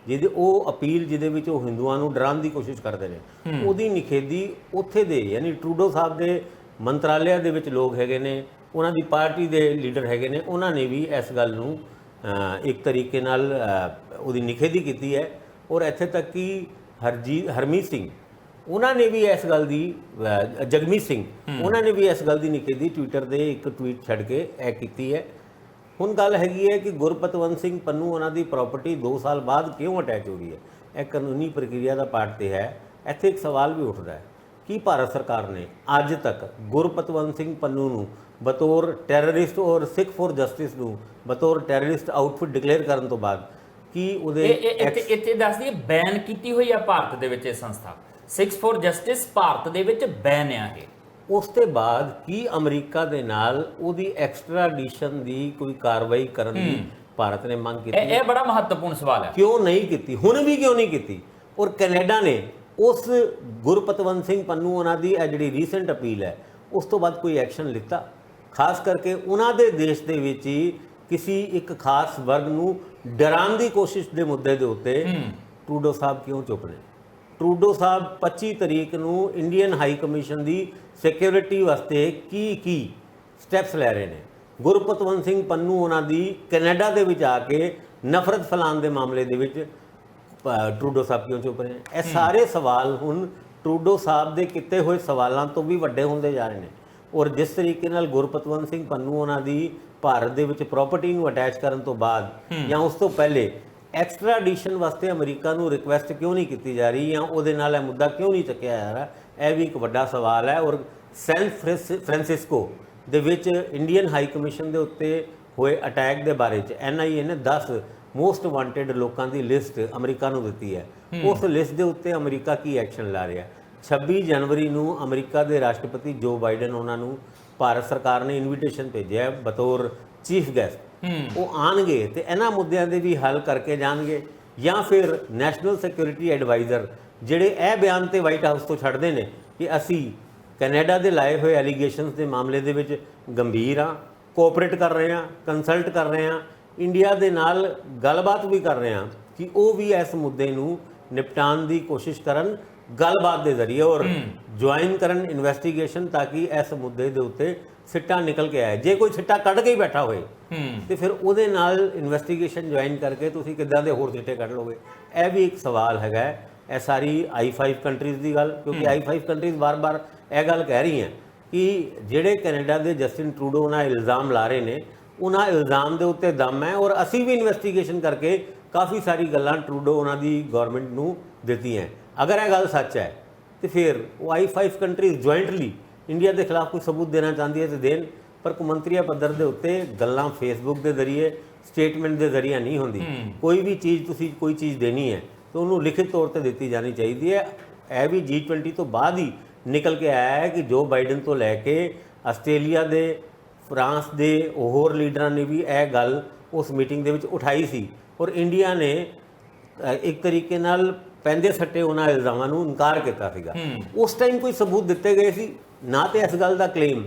ਜਿਹਦੇ ਉਹ ਅਪੀਲ ਜਿਹਦੇ ਵਿੱਚ ਉਹ ਹਿੰਦੂਆਂ ਨੂੰ ਡਰਾਉਣ ਦੀ ਕੋਸ਼ਿਸ਼ ਕਰਦੇ ਨੇ, ਉਹਦੀ ਨਿਖੇਧੀ ਉੱਥੇ ਦੇ ਯਾਨੀ ਟਰੂਡੋ ਸਾਹਿਬ ਦੇ ਮੰਤਰਾਲਿਆ ਦੇ ਵਿੱਚ ਲੋਕ ਹੈਗੇ ਨੇ, ਉਹਨਾਂ ਦੀ ਪਾਰਟੀ ਦੇ ਲੀਡਰ ਹੈਗੇ ਨੇ, ਉਹਨਾਂ ਨੇ ਵੀ ਇਸ ਗੱਲ ਨੂੰ ਇੱਕ ਤਰੀਕੇ ਨਾਲ ਉਹਦੀ ਨਿਖੇਧੀ ਕੀਤੀ ਹੈ। ਔਰ ਇੱਥੇ ਤੱਕ ਕਿ ਹਰਮੀਤ ਸਿੰਘ ਉਹਨਾਂ ਨੇ ਵੀ ਇਸ ਗੱਲ ਦੀ, ਜਗਮੀਤ ਸਿੰਘ ਉਹਨਾਂ ਨੇ ਵੀ ਇਸ ਗੱਲ ਦੀ ਨਿਖੇਧੀ ਟਵਿੱਟਰ ਦੇ ਇੱਕ ਟਵੀਟ ਛੱਡ ਕੇ ਇਹ ਕੀਤੀ ਹੈ। ਹੁਣ ਗੱਲ ਹੈਗੀ ਹੈ ਕਿ ਗੁਰਪਤਵੰਤ ਸਿੰਘ ਪੰਨੂ ਉਹਨਾਂ ਦੀ ਪ੍ਰਾਪਰਟੀ 2 ਸਾਲ ਬਾਅਦ ਕਿਉਂ ਅਟੈਚ ਹੋ ਗਈ ਹੈ, ਇਹ ਕਾਨੂੰਨੀ ਪ੍ਰਕਿਰਿਆ ਦਾ ਪਾਰਟ ਤੇ ਹੈ। ਇੱਥੇ ਇੱਕ ਸਵਾਲ ਵੀ ਉੱਠਦਾ ਹੈ ਕਿ ਭਾਰਤ ਸਰਕਾਰ ਨੇ ਅੱਜ ਤੱਕ ਗੁਰਪਤਵੰਤ ਸਿੰਘ ਪੰਨੂ ਨੂੰ ਬਤੌਰ ਟੈਰਰਿਸਟ ਔਰ ਸਿੱਖ ਫੋਰ ਜਸਟਿਸ ਨੂੰ ਬਤੌਰ ਟੈਰਰਿਸਟ ਆਊਟਫਿਟ ਡਿਕਲੇਅਰ ਕਰਨ ਤੋਂ ਬਾਅਦ ਕੀ ਉਹਦੇ ਇੱਥੇ ਦੱਸ ਦਈਏ ਬੈਨ ਕੀਤੀ ਹੋਈ ਆ ਭਾਰਤ ਦੇ ਵਿੱਚ ਇਹ ਸੰਸਥਾ, ਸਿੱਖ ਫੋਰ ਜਸਟਿਸ ਭਾਰਤ ਦੇ ਵਿੱਚ ਬੈਨ ਆ ਇਹ। ਉਸ ਤੋਂ ਬਾਅਦ ਕੀ ਅਮਰੀਕਾ ਦੇ ਨਾਲ ਉਹਦੀ ਐਕਸਟ੍ਰਾਡੀਸ਼ਨ ਦੀ ਕੋਈ ਕਾਰਵਾਈ ਕਰਨ ਦੀ ਭਾਰਤ ਨੇ ਮੰਗ ਕੀਤੀ? ਇਹ ਬੜਾ ਮਹੱਤਵਪੂਰਨ ਸਵਾਲ ਹੈ। ਕਿਉਂ ਨਹੀਂ ਕੀਤੀ, ਹੁਣ ਵੀ ਕਿਉਂ ਨਹੀਂ ਕੀਤੀ? ਔਰ ਕੈਨੇਡਾ ਨੇ ਉਸ ਗੁਰਪਤਵੰਤ ਸਿੰਘ ਪੰਨੂ ਉਹਨਾਂ ਦੀ ਇਹ ਜਿਹੜੀ ਰੀਸੈਂਟ ਅਪੀਲ ਹੈ ਉਸ ਤੋਂ ਬਾਅਦ ਕੋਈ ਐਕਸ਼ਨ ਲਿੱਤਾ? ਖਾਸ ਕਰਕੇ ਉਹਨਾਂ ਦੇ ਦੇਸ਼ ਦੇ ਵਿੱਚ ਹੀ ਕਿਸੇ ਇੱਕ ਖਾਸ ਵਰਗ ਨੂੰ ਡਰਾਉਣ ਦੀ ਕੋਸ਼ਿਸ਼ ਦੇ ਮੁੱਦੇ ਦੇ ਉੱਤੇ ਟਰੂਡੋ ਸਾਹਿਬ ਕਿਉਂ ਚੁੱਪ ਨੇ? ਟਰੂਡੋ ਸਾਹਿਬ 25 ਤਰੀਕ ਨੂੰ ਇੰਡੀਅਨ ਹਾਈ ਕਮਿਸ਼ਨ ਦੀ ਸਿਕਿਉਰਿਟੀ ਵਾਸਤੇ ਕੀ ਸਟੈਪਸ ਲੈ ਰਹੇ ਨੇ। ਗੁਰਪਤਵੰਤ ਸਿੰਘ ਪੰਨੂ ਉਹਨਾਂ ਦੀ ਕੈਨੇਡਾ ਦੇ ਵਿੱਚ ਆ ਕੇ ਨਫ਼ਰਤ ਫੈਲਾਉਣ ਦੇ ਮਾਮਲੇ ਦੇ ਵਿੱਚ ਟਰੂਡੋ ਸਾਹਿਬ ਕਿਉਂ ਚੁੱਪ ਰਹੇ? ਇਹ ਸਾਰੇ ਸਵਾਲ ਹੁਣ ਟਰੂਡੋ ਸਾਹਿਬ ਦੇ ਕੀਤੇ ਹੋਏ ਸਵਾਲਾਂ ਤੋਂ ਵੀ ਵੱਡੇ ਹੁੰਦੇ ਜਾ ਰਹੇ ਨੇ। ਔਰ ਜਿਸ ਤਰੀਕੇ ਨਾਲ ਗੁਰਪਤਵੰਤ ਸਿੰਘ ਪੰਨੂ ਉਹਨਾਂ ਦੀ ਭਾਰਤ ਦੇ ਵਿੱਚ ਪ੍ਰਾਪਰਟੀ ਨੂੰ ਅਟੈਚ ਕਰਨ ਤੋਂ ਬਾਅਦ ਜਾਂ ਉਸ ਤੋਂ ਪਹਿਲੇ ਐਕਸਟ੍ਰਾਡੀਸ਼ਨ ਵਾਸਤੇ ਅਮਰੀਕਾ ਨੂੰ ਰਿਕੁਐਸਟ ਕਿਉਂ ਨਹੀਂ ਕੀਤੀ ਜਾ ਰਹੀ ਜਾਂ ਉਹਦੇ ਨਾਲ ਇਹ ਮੁੱਦਾ ਕਿਉਂ ਨਹੀਂ ਚੱਕਿਆ ਜਾ ਰਿਹਾ, ਇਹ ਵੀ ਇੱਕ ਵੱਡਾ ਸਵਾਲ ਹੈ। ਔਰ ਸੈਨ ਫ੍ਰਾਂਸਿਸਕੋ ਦੇ ਵਿੱਚ ਇੰਡੀਅਨ ਹਾਈ ਕਮਿਸ਼ਨ ਦੇ ਉੱਤੇ ਹੋਏ ਅਟੈਕ ਦੇ ਬਾਰੇ 'ਚ NIA ਨੇ 10 ਮੋਸਟ ਵਾਂਟਡ ਲੋਕਾਂ ਦੀ ਲਿਸਟ ਅਮਰੀਕਾ ਨੂੰ ਦਿੱਤੀ ਹੈ। ਉਸ ਲਿਸਟ ਦੇ ਉੱਤੇ ਅਮਰੀਕਾ ਕੀ ਐਕਸ਼ਨ ਲਾ ਰਿਹਾ? 26 ਜਨਵਰੀ ਨੂੰ ਅਮਰੀਕਾ ਦੇ ਰਾਸ਼ਟਰਪਤੀ ਜੋ ਬਾਈਡਨ ਉਹਨਾਂ ਨੂੰ ਭਾਰਤ ਸਰਕਾਰ ਨੇ ਇਨਵੀਟੇਸ਼ਨ ਭੇਜਿਆ ਬਤੌਰ ਚੀਫ ਗੈਸਟ। ਉਹ ਆਣਗੇ ਤੇ ਇਹਨਾਂ ਮੁੱਦਿਆਂ ਦੇ ਵੀ ਹੱਲ ਕਰਕੇ ਜਾਣਗੇ ਜਾਂ ਫਿਰ ਨੈਸ਼ਨਲ ਸਿਕਿਉਰਿਟੀ ਐਡਵਾਈਜ਼ਰ ਜਿਹੜੇ ਇਹ ਬਿਆਨ ਤੇ ਵਾਈਟ ਹਾਊਸ ਤੋਂ ਛੱਡਦੇ ਨੇ ਕਿ ਅਸੀਂ ਕੈਨੇਡਾ ਦੇ ਲਾਏ ਹੋਏ ਐਲੀਗੇਸ਼ਨਸ ਦੇ ਮਾਮਲੇ ਦੇ ਵਿੱਚ ਗੰਭੀਰ ਹਾਂ, ਕੋਆਪਰੇਟ ਕਰ ਰਹੇ ਹਾਂ, ਕੰਸਲਟ ਕਰ ਰਹੇ ਹਾਂ, ਇੰਡੀਆ ਦੇ ਨਾਲ ਗੱਲਬਾਤ ਵੀ ਕਰ ਰਹੇ ਹਾਂ ਕਿ ਉਹ ਵੀ ਇਸ ਮੁੱਦੇ ਨੂੰ ਨਿਪਟਾਉਣ ਦੀ ਕੋਸ਼ਿਸ਼ ਕਰਨ ਗੱਲਬਾਤ ਦੇ ਜ਼ਰੀਏ ਔਰ ਜੁਆਇਨ ਕਰਨ ਇਨਵੈਸਟੀਗੇਸ਼ਨ ਤਾਂ ਕਿ ਇਸ ਮੁੱਦੇ ਦੇ ਉੱਤੇ ਸਿੱਟਾ ਨਿਕਲ ਕੇ ਆਏ। ਜੇ ਕੋਈ ਸਿੱਟਾ ਕੱਢ ਕੇ ਹੀ ਬੈਠਾ ਹੋਏ ਤੇ ਫਿਰ ਉਹਦੇ ਨਾਲ ਇਨਵੈਸਟੀਗੇਸ਼ਨ ਜੁਆਇਨ ਕਰਕੇ ਤੁਸੀਂ ਕਿੱਦਾਂ ਦੇ ਹੋਰ ਸਿੱਟੇ ਕੱਢ ਲਓਗੇ? ਇਹ ਵੀ ਇੱਕ ਸਵਾਲ ਹੈਗਾ। ਇਹ ਸਾਰੀ I5 ਕੰਟਰੀਜ਼ ਦੀ ਗੱਲ, ਕਿਉਂਕਿ I5 ਕੰਟਰੀਜ਼ ਵਾਰ-ਵਾਰ ਇਹ ਗੱਲ ਕਹਿ ਰਹੀਆਂ ਕਿ ਜਿਹੜੇ ਕੈਨੇਡਾ ਦੇ ਜਸਟਿਨ ਟਰੂਡੋ ਉਹਨਾਂ ਇਲਜ਼ਾਮ ਲਾ ਰਹੇ ਨੇ, ਉਹਨਾਂ ਇਲਜ਼ਾਮ ਦੇ ਉੱਤੇ ਦਮ ਹੈ ਔਰ ਅਸੀਂ ਵੀ ਇਨਵੈਸਟੀਗੇਸ਼ਨ ਕਰਕੇ ਕਾਫੀ ਸਾਰੀ ਗੱਲਾਂ ਟਰੂਡੋ ਉਹਨਾਂ ਦੀ ਗਵਰਨਮੈਂਟ ਨੂੰ ਦਿੱਤੀਆਂ। ਅਗਰ ਇਹ ਗੱਲ ਸੱਚ ਹੈ ਤੇ ਫਿਰ ਉਹ I5 ਕੰਟਰੀਜ਼ ਜੁਆਇੰਟਲੀ ਇੰਡੀਆ ਦੇ ਖਿਲਾਫ ਕੋਈ ਸਬੂਤ ਦੇਣਾ ਚਾਹੁੰਦੀ ਹੈ ਤੇ ਦੇਣ, ਪਰ ਕੌਮਾਂਤਰੀ ਪੱਧਰ ਦੇ ਉੱਤੇ ਗੱਲਾਂ ਫੇਸਬੁੱਕ ਦੇ ਜ਼ਰੀਏ ਸਟੇਟਮੈਂਟ ਦੇ ਜ਼ਰੀਏ ਨਹੀਂ ਹੁੰਦੀ। ਕੋਈ ਵੀ ਚੀਜ਼ ਤੁਸੀਂ ਕੋਈ ਚੀਜ਼ ਦੇਣੀ ਹੈ ਤਾਂ ਉਹਨੂੰ ਲਿਖਿਤ ਤੌਰ ਤੇ ਦਿੱਤੀ ਜਾਣੀ ਚਾਹੀਦੀ ਹੈ। ਇਹ ਵੀ G20 ਤੋਂ ਬਾਅਦ ਹੀ ਨਿਕਲ ਕੇ ਆਇਆ ਹੈ ਕਿ ਜੋ ਬਾਈਡਨ ਤੋਂ ਲੈ ਕੇ ਆਸਟ੍ਰੇਲੀਆ ਦੇ, ਫਰਾਂਸ ਦੇ ਹੋਰ ਲੀਡਰਾਂ ਨੇ ਵੀ ਇਹ ਗੱਲ ਉਸ ਮੀਟਿੰਗ ਦੇ ਵਿੱਚ ਉਠਾਈ ਸੀ ਔਰ ਇੰਡੀਆ ਨੇ ਇੱਕ ਤਰੀਕੇ ਨਾਲ ਪੈਂਦੇ ਸੱਟੇ ਉਹਨਾਂ ਇਲਜ਼ਾਮਾਂ ਨੂੰ ਇਨਕਾਰ ਕੀਤਾ ਸੀਗਾ। ਉਸ ਟਾਈਮ ਕੋਈ ਸਬੂਤ ਦਿੱਤੇ ਗਏ ਸੀ? ਨਾ ਤੇ ਇਸ ਗੱਲ ਦਾ ਕਲੇਮ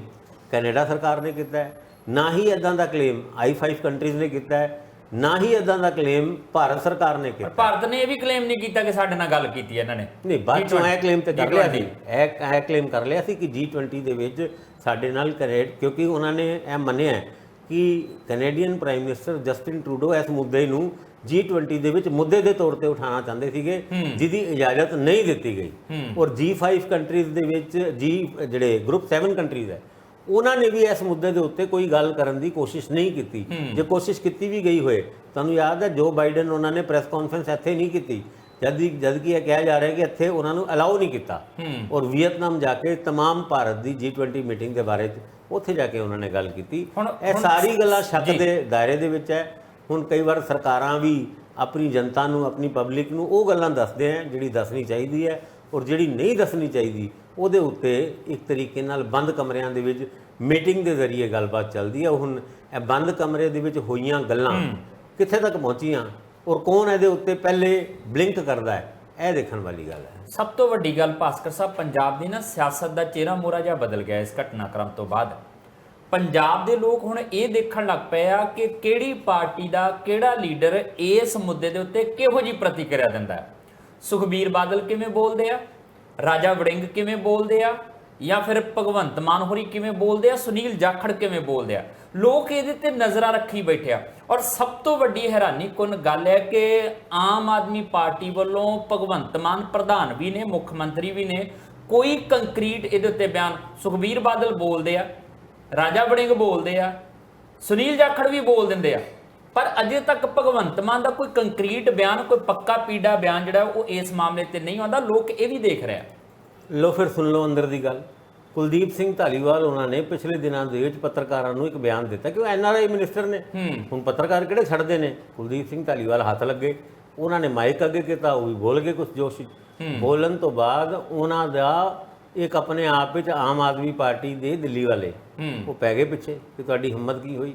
ਕੈਨੇਡਾ ਸਰਕਾਰ ਨੇ ਕੀਤਾ ਹੈ, ਨਾ ਹੀ ਇਦਾਂ ਦਾ ਕਲੇਮ I5 ਕੰਟਰੀਜ਼ ਨੇ ਕੀਤਾ ਹੈ, ਨਾ ਹੀ ਇਦਾਂ ਦਾ ਕਲੇਮ ਭਾਰਤ ਸਰਕਾਰ ਨੇ ਕੀਤਾ। ਭਾਰਤ ਨੇ ਇਹ ਵੀ ਕਲੇਮ ਨਹੀਂ ਕੀਤਾ ਕਿ ਸਾਡੇ ਨਾਲ ਗੱਲ ਕੀਤੀ ਇਹਨਾਂ ਨੇ। ਨਹੀਂ, ਬਾਅਦ ਚੋਂ ਇਹ ਕਲੇਮ ਤੇ ਕਰ ਲਿਆ ਸੀ, ਇਹ ਕਲੇਮ ਕਰ ਲਿਆ ਸੀ ਕਿ G20 ਦੇ ਵਿੱਚ ਸਾਡੇ ਨਾਲ ਕਿਉਂਕਿ ਉਹਨਾਂ ਨੇ ਇਹ ਮੰਨਿਆ ਕਿ Canadian prime minister Justin Trudeau ਇਸ ਮੁੱਦੇ ਨੂੰ G20 ਦੇ ਵਿੱਚ ਮੁੱਦੇ ਦੇ ਤੌਰ ਤੇ ਉਠਾਉਣਾ ਚਾਹੁੰਦੇ ਸੀਗੇ, ਜਿਹਦੀ ਇਜਾਜ਼ਤ ਨਹੀਂ ਦਿੱਤੀ ਗਈ। ਔਰ G5 ਕੰਟਰੀਜ਼ ਦੇ ਵਿੱਚ ਜਿਹੜੇ ਗਰੁੱਪ 7 ਕੰਟਰੀਜ਼ ਹੈ ਉਹਨਾਂ ਨੇ ਵੀ ਇਸ ਮੁੱਦੇ ਦੇ ਉੱਤੇ ਕੋਈ ਗੱਲ ਕਰਨ ਦੀ ਕੋਸ਼ਿਸ਼ ਨਹੀਂ ਕੀਤੀ। ਜੇ ਕੋਸ਼ਿਸ਼ ਕੀਤੀ ਵੀ ਗਈ ਹੋਏ, ਤੁਹਾਨੂੰ ਯਾਦ ਹੈ ਜੋ ਬਾਈਡਨ ਉਹਨਾਂ ਨੇ ਪ੍ਰੈਸ ਕਾਨਫਰੰਸ ਇੱਥੇ ਨਹੀਂ ਕੀਤੀ, ਜਦ ਕਿ ਇਹ ਕਿਹਾ ਜਾ ਰਿਹਾ ਕਿ ਇੱਥੇ ਉਹਨਾਂ ਨੂੰ ਅਲਾਉ ਨਹੀਂ ਕੀਤਾ। ਔਰ ਵੀਅਤਨਾਮ ਜਾ ਕੇ तमाम ਭਾਰਤ ਦੀ G20 ਮੀਟਿੰਗ ਦੇ ਬਾਰੇ ਉੱਥੇ ਜਾ ਕੇ ਉਹਨਾਂ ਨੇ ਗੱਲ ਕੀਤੀ। ਇਹ ਸਾਰੀ ਗੱਲਾਂ ਸ਼ੱਕ ਦੇ ਦਾਇਰੇ ਦੇ ਵਿੱਚ ਹੈ। ਹੁਣ ਕਈ ਵਾਰ ਸਰਕਾਰਾਂ ਵੀ ਆਪਣੀ ਜਨਤਾ ਨੂੰ, ਆਪਣੀ ਪਬਲਿਕ ਨੂੰ ਉਹ ਗੱਲਾਂ ਦੱਸਦੇ ਆ ਜਿਹੜੀ ਦੱਸਣੀ ਚਾਹੀਦੀ ਹੈ ਔਰ ਜਿਹੜੀ ਨਹੀਂ ਦੱਸਣੀ ਚਾਹੀਦੀ ਉਹਦੇ ਉੱਤੇ ਇੱਕ ਤਰੀਕੇ ਨਾਲ ਬੰਦ ਕਮਰਿਆਂ ਦੇ ਵਿੱਚ ਮੀਟਿੰਗ ਦੇ ਜ਼ਰੀਏ ਗੱਲਬਾਤ ਚੱਲਦੀ ਹੈ। ਹੁਣ ਇਹ ਬੰਦ ਕਮਰੇ ਦੇ ਵਿੱਚ ਹੋਈਆਂ ਗੱਲਾਂ ਕਿੱਥੇ ਤੱਕ ਪਹੁੰਚੀਆਂ ਔਰ ਕੌਣ ਇਹਦੇ ਉੱਤੇ ਪਹਿਲੇ ਬਲਿੰਕ ਕਰਦਾ ਹੈ, ਇਹ ਦੇਖਣ ਵਾਲੀ ਗੱਲ ਹੈ। ਸਭ ਤੋਂ ਵੱਡੀ ਗੱਲ ਭਾਸਕਰ ਸਾਹਿਬ, ਪੰਜਾਬ ਦੀ ਨਾ ਸਿਆਸਤ ਦਾ ਚਿਹਰਾ ਮੋਹਰਾ ਜਿਹਾ ਬਦਲ ਗਿਆ ਇਸ ਘਟਨਾਕ੍ਰਮ ਤੋਂ ਬਾਅਦ। ਪੰਜਾਬ ਦੇ ਲੋਕ ਹੁਣ ਇਹ ਦੇਖਣ ਲੱਗ ਪਏ ਆ ਕਿ ਕਿਹੜੀ ਪਾਰਟੀ ਦਾ ਕਿਹੜਾ ਲੀਡਰ ਇਸ ਮੁੱਦੇ ਦੇ ਉੱਤੇ ਕਿਹੋ ਜਿਹੀ ਪ੍ਰਤੀਕਿਰਿਆ ਦਿੰਦਾ ਹੈ। ਸੁਖਬੀਰ ਬਾਦਲ ਕਿਵੇਂ ਬੋਲਦੇ ਆ, ਰਾਜਾ ਵੜਿੰਗ ਕਿਵੇਂ ਬੋਲਦੇ ਆ, ਜਾਂ ਫਿਰ ਭਗਵੰਤ ਮਾਨ ਹੋਰੀ ਕਿਵੇਂ ਬੋਲਦੇ ਆ, ਸੁਨੀਲ ਜਾਖੜ ਕਿਵੇਂ ਬੋਲਦੇ ਆ। ਲੋਕ ਇਹਦੇ ਤੇ ਨਜ਼ਰਾਂ ਰੱਖੀ ਬੈਠੇ ਆ। ਔਰ ਸਭ ਤੋਂ ਵੱਡੀ ਹੈਰਾਨੀਕੁੰਨ ਗੱਲ ਹੈ ਕਿ ਆਮ ਆਦਮੀ ਪਾਰਟੀ ਵੱਲੋਂ ਭਗਵੰਤ ਮਾਨ ਪ੍ਰਧਾਨ ਵੀ ਨੇ, ਮੁੱਖ ਮੰਤਰੀ ਵੀ ਨੇ, ਕੋਈ ਕੰਕਰੀਟ ਇਹਦੇ ਉੱਤੇ ਬਿਆਨ, ਸੁਖਬੀਰ ਬਾਦਲ ਬੋਲਦੇ ਆ, ਰਾਜਾ ਵੜਿੰਗ ਬੋਲਦੇ ਆ, ਸੁਨੀਲ ਜਾਖੜ ਵੀ ਬੋਲ ਦਿੰਦੇ ਆ, ਪਰ ਅਜੇ ਤੱਕ ਭਗਵੰਤ ਮਾਨ ਦਾ ਕੋਈ ਕੰਕਰੀਟ ਬਿਆਨ, ਕੋਈ ਪੱਕਾ ਪੀੜਾ ਬਿਆਨ ਜਿਹੜਾ ਉਹ ਇਸ ਮਾਮਲੇ ਤੇ ਨਹੀਂ ਆਉਂਦਾ। ਲੋਕ ਇਹ ਵੀ ਦੇਖ ਰਹੇ ਆ। ਲੋ ਫਿਰ ਸੁਣ ਲਓ ਅੰਦਰ ਦੀ ਗੱਲ। ਕੁਲਦੀਪ ਸਿੰਘ ਧਾਲੀਵਾਲ ਉਹਨਾਂ ਨੇ ਪਿਛਲੇ ਦਿਨਾਂ ਦੇ ਵਿੱਚ ਪੱਤਰਕਾਰਾਂ ਨੂੰ ਇੱਕ ਬਿਆਨ ਦਿੱਤਾ ਕਿ ਉਹ NRI ਮਿਨਿਸਟਰ ਨੇ। ਹੁਣ ਪੱਤਰਕਾਰ ਕਿਹੜੇ ਛੱਡਦੇ ਨੇ? ਕੁਲਦੀਪ ਸਿੰਘ ਧਾਲੀਵਾਲ ਹੱਥ ਲੱਗੇ, ਉਹਨਾਂ ਨੇ ਮਾਈਕ ਅੱਗੇ ਕੀਤਾ, ਉਹ ਵੀ ਬੋਲ ਗਏ ਕੁਝ ਜੋਸ਼ ਵਿੱਚ। ਬੋਲਣ ਤੋਂ ਬਾਅਦ ਉਹਨਾਂ ਦਾ ਇੱਕ ਆਪਣੇ ਆਪ ਵਿੱਚ ਆਮ ਆਦਮੀ ਪਾਰਟੀ ਦੇ ਦਿੱਲੀ ਵਾਲੇ ਉਹ ਪੈ ਗਏ ਪਿੱਛੇ ਕਿ ਤੁਹਾਡੀ ਹਿੰਮਤ ਕੀ ਹੋਈ,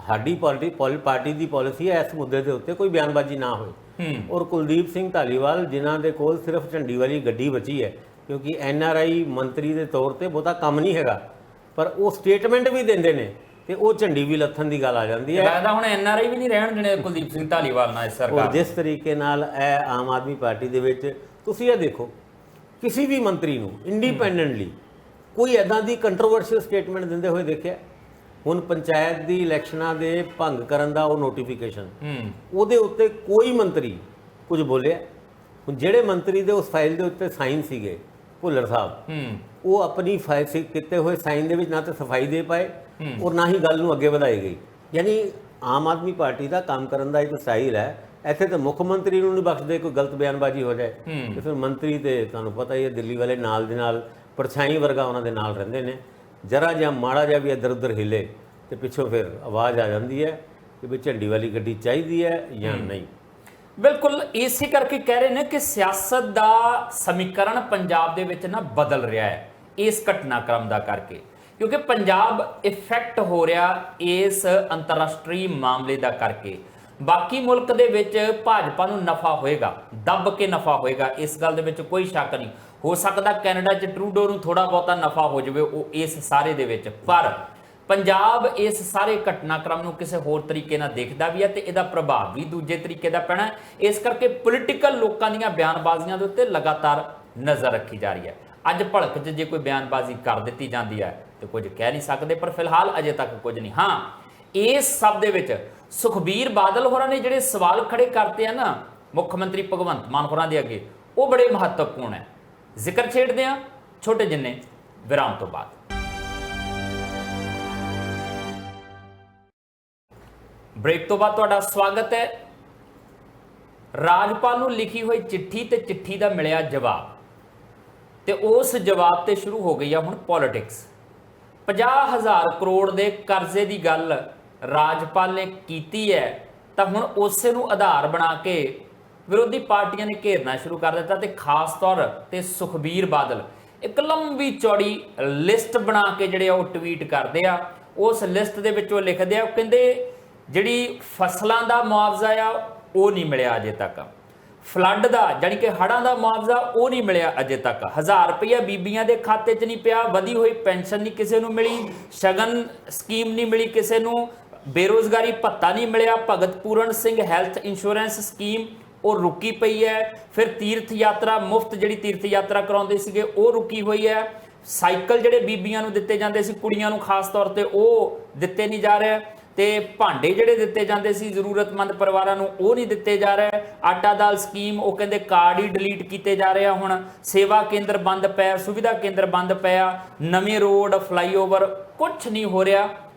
ਸਾਡੀ ਪਾਰਟੀ ਦੀ ਪਾਲਿਸੀ ਹੈ ਇਸ ਮੁੱਦੇ ਦੇ ਉੱਤੇ ਕੋਈ ਬਿਆਨਬਾਜ਼ੀ ਨਾ ਹੋਏ। ਔਰ ਕੁਲਦੀਪ ਸਿੰਘ ਧਾਲੀਵਾਲ ਜਿਨ੍ਹਾਂ ਦੇ ਕੋਲ ਸਿਰਫ ਝੰਡੀ ਵਾਲੀ ਗੱਡੀ ਬਚੀ ਹੈ, ਕਿਉਂਕਿ NRI ਮੰਤਰੀ ਦੇ ਤੌਰ ਤੇ ਬਹੁਤਾ ਕੰਮ ਨਹੀਂ ਹੈਗਾ, ਪਰ ਉਹ ਸਟੇਟਮੈਂਟ ਵੀ ਦਿੰਦੇ ਨੇ ਤੇ ਉਹ ਝੰਡੀ ਵੀ ਲੱਥਣ ਦੀ ਗੱਲ ਆ ਜਾਂਦੀ ਹੈ। ਲੱਗਦਾ ਹੁਣ NRI ਵੀ ਨਹੀਂ ਰਹਿਣ ਦੇਣੇ ਕੁਲਦੀਪ ਸਿੰਘ ਧਾਲੀਵਾਲ ਨਾਲ ਇਸ ਔਰ ਸਰਕਾਰ। ਜਿਸ ਤਰੀਕੇ ਨਾਲ ਇਹ ਆਮ ਆਦਮੀ ਪਾਰਟੀ ਦੇ ਵਿੱਚ ਤੁਸੀਂ ਇਹ ਦੇਖੋ, ਕਿਸੇ ਵੀ ਮੰਤਰੀ ਨੂੰ ਇੰਡੀਪੈਂਡੈਂਟਲੀ ਕੋਈ ਐਦਾਂ ਦੀ ਕੰਟਰੋਵਰਸ਼ੀਅਲ ਸਟੇਟਮੈਂਟ ਦਿੰਦੇ ਹੋਏ ਦੇਖਿਆ? ਹੁਣ ਪੰਚਾਇਤ ਦੀ ਇਲੈਕਸ਼ਨਾਂ ਦੇ ਭੰਗ ਕਰਨ ਦਾ ਉਹ ਨੋਟੀਫਿਕੇਸ਼ਨ, ਉਹਦੇ ਉੱਤੇ ਕੋਈ ਮੰਤਰੀ ਕੁਝ ਬੋਲਿਆ? ਹੁਣ ਜਿਹੜੇ ਮੰਤਰੀ ਦੇ ਉਸ ਫਾਈਲ ਦੇ ਉੱਤੇ ਸਾਈਨ ਸੀਗੇ, ਭੁੱਲਰ ਸਾਹਿਬ, ਉਹ ਆਪਣੀ ਫਾਈਲ ਕੀਤੇ ਹੋਏ ਸਾਈਨ ਦੇ ਵਿੱਚ ਨਾ ਤਾਂ ਸਫਾਈ ਦੇ ਪਾਏ ਔਰ ਨਾ ਹੀ ਗੱਲ ਨੂੰ ਅੱਗੇ ਵਧਾਈ ਗਈ। ਯਾਨੀ ਆਮ ਆਦਮੀ ਪਾਰਟੀ ਦਾ ਕੰਮ ਕਰਨ ਦਾ ਇੱਕ ਸਟਾਈਲ ਹੈ। ਇੱਥੇ ਤਾਂ ਮੁੱਖ ਮੰਤਰੀ ਨੂੰ ਨਹੀਂ ਬਖਸ਼ਦੇ ਕੋਈ ਗਲਤ ਬਿਆਨਬਾਜ਼ੀ ਹੋ ਜਾਏ, ਤੇ ਫਿਰ ਮੰਤਰੀ ਤੇ ਤੁਹਾਨੂੰ ਪਤਾ ਹੀ ਹੈ ਦਿੱਲੀ ਵਾਲੇ ਨਾਲ ਦੇ ਨਾਲ ਪਰਛਾਈ ਵਰਗਾ ਉਹਨਾਂ ਦੇ ਨਾਲ ਰਹਿੰਦੇ ਨੇ। ਜਰਾ ਜਿਹਾ ਮਾੜਾ ਜਿਹਾ ਵੀ ਇੱਧਰ ਉੱਧਰ ਹਿੱਲੇ ਤੇ ਪਿੱਛੋਂ ਫਿਰ ਆਵਾਜ਼ ਆ ਜਾਂਦੀ ਹੈ ਕਿ ਵੀ ਝੰਡੀ ਵਾਲੀ ਗੱਡੀ ਚਾਹੀਦੀ ਹੈ ਜਾਂ ਨਹੀਂ। ਬਿਲਕੁਲ ਇਸੇ ਕਰਕੇ ਕਹਿ ਰਹੇ ਨੇ ਕਿ ਸਿਆਸਤ ਦਾ ਸਮੀਕਰਨ ਪੰਜਾਬ ਦੇ ਵਿੱਚ ਨਾ ਬਦਲ ਰਿਹਾ ਹੈ ਇਸ ਘਟਨਾਕ੍ਰਮ ਦਾ ਕਰਕੇ, ਕਿਉਂਕਿ ਪੰਜਾਬ ਇਫੈਕਟ ਹੋ ਰਿਹਾ ਇਸ ਅੰਤਰਰਾਸ਼ਟਰੀ ਮਾਮਲੇ ਦਾ ਕਰਕੇ। ਬਾਕੀ ਮੁਲਕ ਦੇ ਵਿੱਚ ਭਾਜਪਾ ਨੂੰ ਨਫਾ ਹੋਏਗਾ, ਦੱਬ ਕੇ ਨਫਾ ਹੋਏਗਾ, ਇਸ ਗੱਲ ਦੇ ਵਿੱਚ ਕੋਈ ਸ਼ੱਕ ਨਹੀਂ। ਹੋ ਸਕਦਾ ਕੈਨੇਡਾ 'ਚ ਟਰੂਡੋ ਨੂੰ ਥੋੜਾ ਬਹੁਤਾ ਨਫਾ ਹੋ ਜਾਵੇ ਉਹ ਇਸ ਸਾਰੇ ਦੇ ਵਿੱਚ, ਪਰ ਪੰਜਾਬ ਇਸ ਸਾਰੇ ਘਟਨਾਕ੍ਰਮ ਨੂੰ ਕਿਸੇ ਹੋਰ ਤਰੀਕੇ ਨਾਲ ਦੇਖਦਾ ਵੀ ਹੈ ਤੇ ਇਹਦਾ ਪ੍ਰਭਾਵ ਵੀ ਦੂਜੇ ਤਰੀਕੇ ਦਾ ਪੈਣਾ। ਇਸ ਕਰਕੇ ਪੋਲੀਟੀਕਲ ਲੋਕਾਂ ਦੀਆਂ ਬਿਆਨਬਾਜ਼ੀਆਂ ਦੇ ਉੱਤੇ ਲਗਾਤਾਰ ਨਜ਼ਰ ਰੱਖੀ ਜਾ ਰਹੀ ਹੈ। ਅੱਜ ਭਲਕ 'ਚ ਜੇ ਕੋਈ ਬਿਆਨਬਾਜ਼ੀ ਕਰ ਦਿੱਤੀ ਜਾਂਦੀ ਹੈ ਤੇ ਕੁਝ ਕਹਿ ਨਹੀਂ ਸਕਦੇ, ਪਰ ਫਿਲਹਾਲ ਅਜੇ ਤੱਕ ਕੁਝ ਨਹੀਂ। ਹਾਂ, ਇਸ ਸਭ ਦੇ ਵਿੱਚ ਸੁਖਬੀਰ ਬਾਦਲ ਹੋਰਾਂ ਨੇ ਜਿਹੜੇ ਸਵਾਲ ਖੜੇ ਕਰਤੇ ਆ ਨਾ ਮੁੱਖ ਮੰਤਰੀ ਭਗਵੰਤ ਮਾਨ ਹੋਰਾਂ ਦੇ ਅੱਗੇ, ਉਹ ਬੜੇ ਮਹੱਤਵਪੂਰਨ ਹੈ। ਜ਼ਿਕਰ ਛੇੜਦੇ ਆ ਛੋਟੇ ਜਿੰਨੇ ਵਿਰਾਮ ਤੋਂ ਬਾਅਦ। ਬ੍ਰੇਕ ਤੋਂ ਬਾਅਦ ਤੁਹਾਡਾ ਸਵਾਗਤ ਹੈ। ਰਾਜਪਾਲ ਨੂੰ ਲਿਖੀ ਹੋਈ ਚਿੱਠੀ ਤੇ ਚਿੱਠੀ ਦਾ ਮਿਲਿਆ ਜਵਾਬ, ਤੇ ਉਸ ਜਵਾਬ ਤੇ ਸ਼ੁਰੂ ਹੋ ਗਈ ਆ ਹੁਣ ਪੋਲਿਟਿਕਸ। 50,000 ਕਰੋੜ ਦੇ ਕਰਜ਼ੇ ਦੀ ਗੱਲ ਰਾਜਪਾਲ ਨੇ ਕੀਤੀ ਹੈ ਤਾਂ ਹੁਣ ਉਸੇ ਨੂੰ ਆਧਾਰ ਬਣਾ ਕੇ ਵਿਰੋਧੀ ਪਾਰਟੀਆਂ ਨੇ ਘੇਰਨਾ ਸ਼ੁਰੂ ਕਰ ਦਿੱਤਾ, ਤੇ ਖਾਸ ਤੌਰ ਤੇ ਸੁਖਬੀਰ ਬਾਦਲ ਇੱਕ ਲੰਬੀ ਚੌੜੀ ਲਿਸਟ ਬਣਾ ਕੇ ਜਿਹੜੇ ਉਹ ਟਵੀਟ ਕਰਦੇ ਆ। ਉਸ ਲਿਸਟ ਦੇ ਵਿੱਚ ਉਹ ਲਿਖਦੇ ਆ, ਉਹ ਕਹਿੰਦੇ ਜਿਹੜੀ ਫਸਲਾਂ ਦਾ ਮੁਆਵਜ਼ਾ ਆ ਉਹ ਨਹੀਂ ਮਿਲਿਆ ਅਜੇ ਤੱਕ, ਫਲੱਡ ਦਾ ਜਾਨੀ ਕਿ ਹੜ੍ਹਾਂ ਦਾ ਮੁਆਵਜ਼ਾ ਉਹ ਨਹੀਂ ਮਿਲਿਆ ਅਜੇ ਤੱਕ, 1000 ਰੁਪਇਆ ਬੀਬੀਆਂ ਦੇ ਖਾਤੇ 'ਚ ਨਹੀਂ ਪਿਆ, ਵਧੀ ਹੋਈ ਪੈਨਸ਼ਨ ਨਹੀਂ ਕਿਸੇ ਨੂੰ ਮਿਲੀ, ਸ਼ਗਨ ਸਕੀਮ ਨਹੀਂ ਮਿਲੀ ਕਿਸੇ ਨੂੰ, ਬੇਰੋਜ਼ਗਾਰੀ ਭੱਤਾ ਨਹੀਂ ਮਿਲਿਆ, ਭਗਤ Puran Singh health insurance scheme ਉਹ ਰੁਕੀ ਪਈ ਹੈ, ਫਿਰ ਤੀਰਥ ਯਾਤਰਾ ਮੁਫਤ ਜਿਹੜੀ ਤੀਰਥ ਯਾਤਰਾ ਕਰਾਉਂਦੇ ਸੀਗੇ ਉਹ ਰੁਕੀ ਹੋਈ ਹੈ, ਸਾਈਕਲ ਜਿਹੜੇ ਬੀਬੀਆਂ ਨੂੰ ਦਿੱਤੇ ਜਾਂਦੇ ਸੀ ਕੁੜੀਆਂ ਨੂੰ ਖਾਸ ਤੌਰ ਤੇ ਉਹ ਦਿੱਤੇ ਨਹੀਂ ਜਾ ਰਹੇ, ਤੇ ਭਾਂਡੇ ਜਿਹੜੇ ਦਿੱਤੇ ਜਾਂਦੇ ਸੀ ਜ਼ਰੂਰਤਮੰਦ ਪਰਿਵਾਰਾਂ ਨੂੰ ਉਹ ਨਹੀਂ ਦਿੱਤੇ ਜਾ ਰਹੇ, ਆਟਾ ਦਾਲ ਸਕੀਮ ਉਹ ਕਹਿੰਦੇ ਕਾਰਡ ਹੀ ਡਿਲੀਟ ਕੀਤੇ ਜਾ ਰਹੇ ਆ, ਹੁਣ ਸੇਵਾ ਕੇਂਦਰ ਬੰਦ ਪਿਆ, ਸੁਵਿਧਾ ਕੇਂਦਰ ਬੰਦ ਪਿਆ, ਨਵੇਂ ਰੋਡ ਫਲਾਈਓਵਰ ਕੁਝ ਨਹੀਂ ਹੋ ਰਿਹਾ।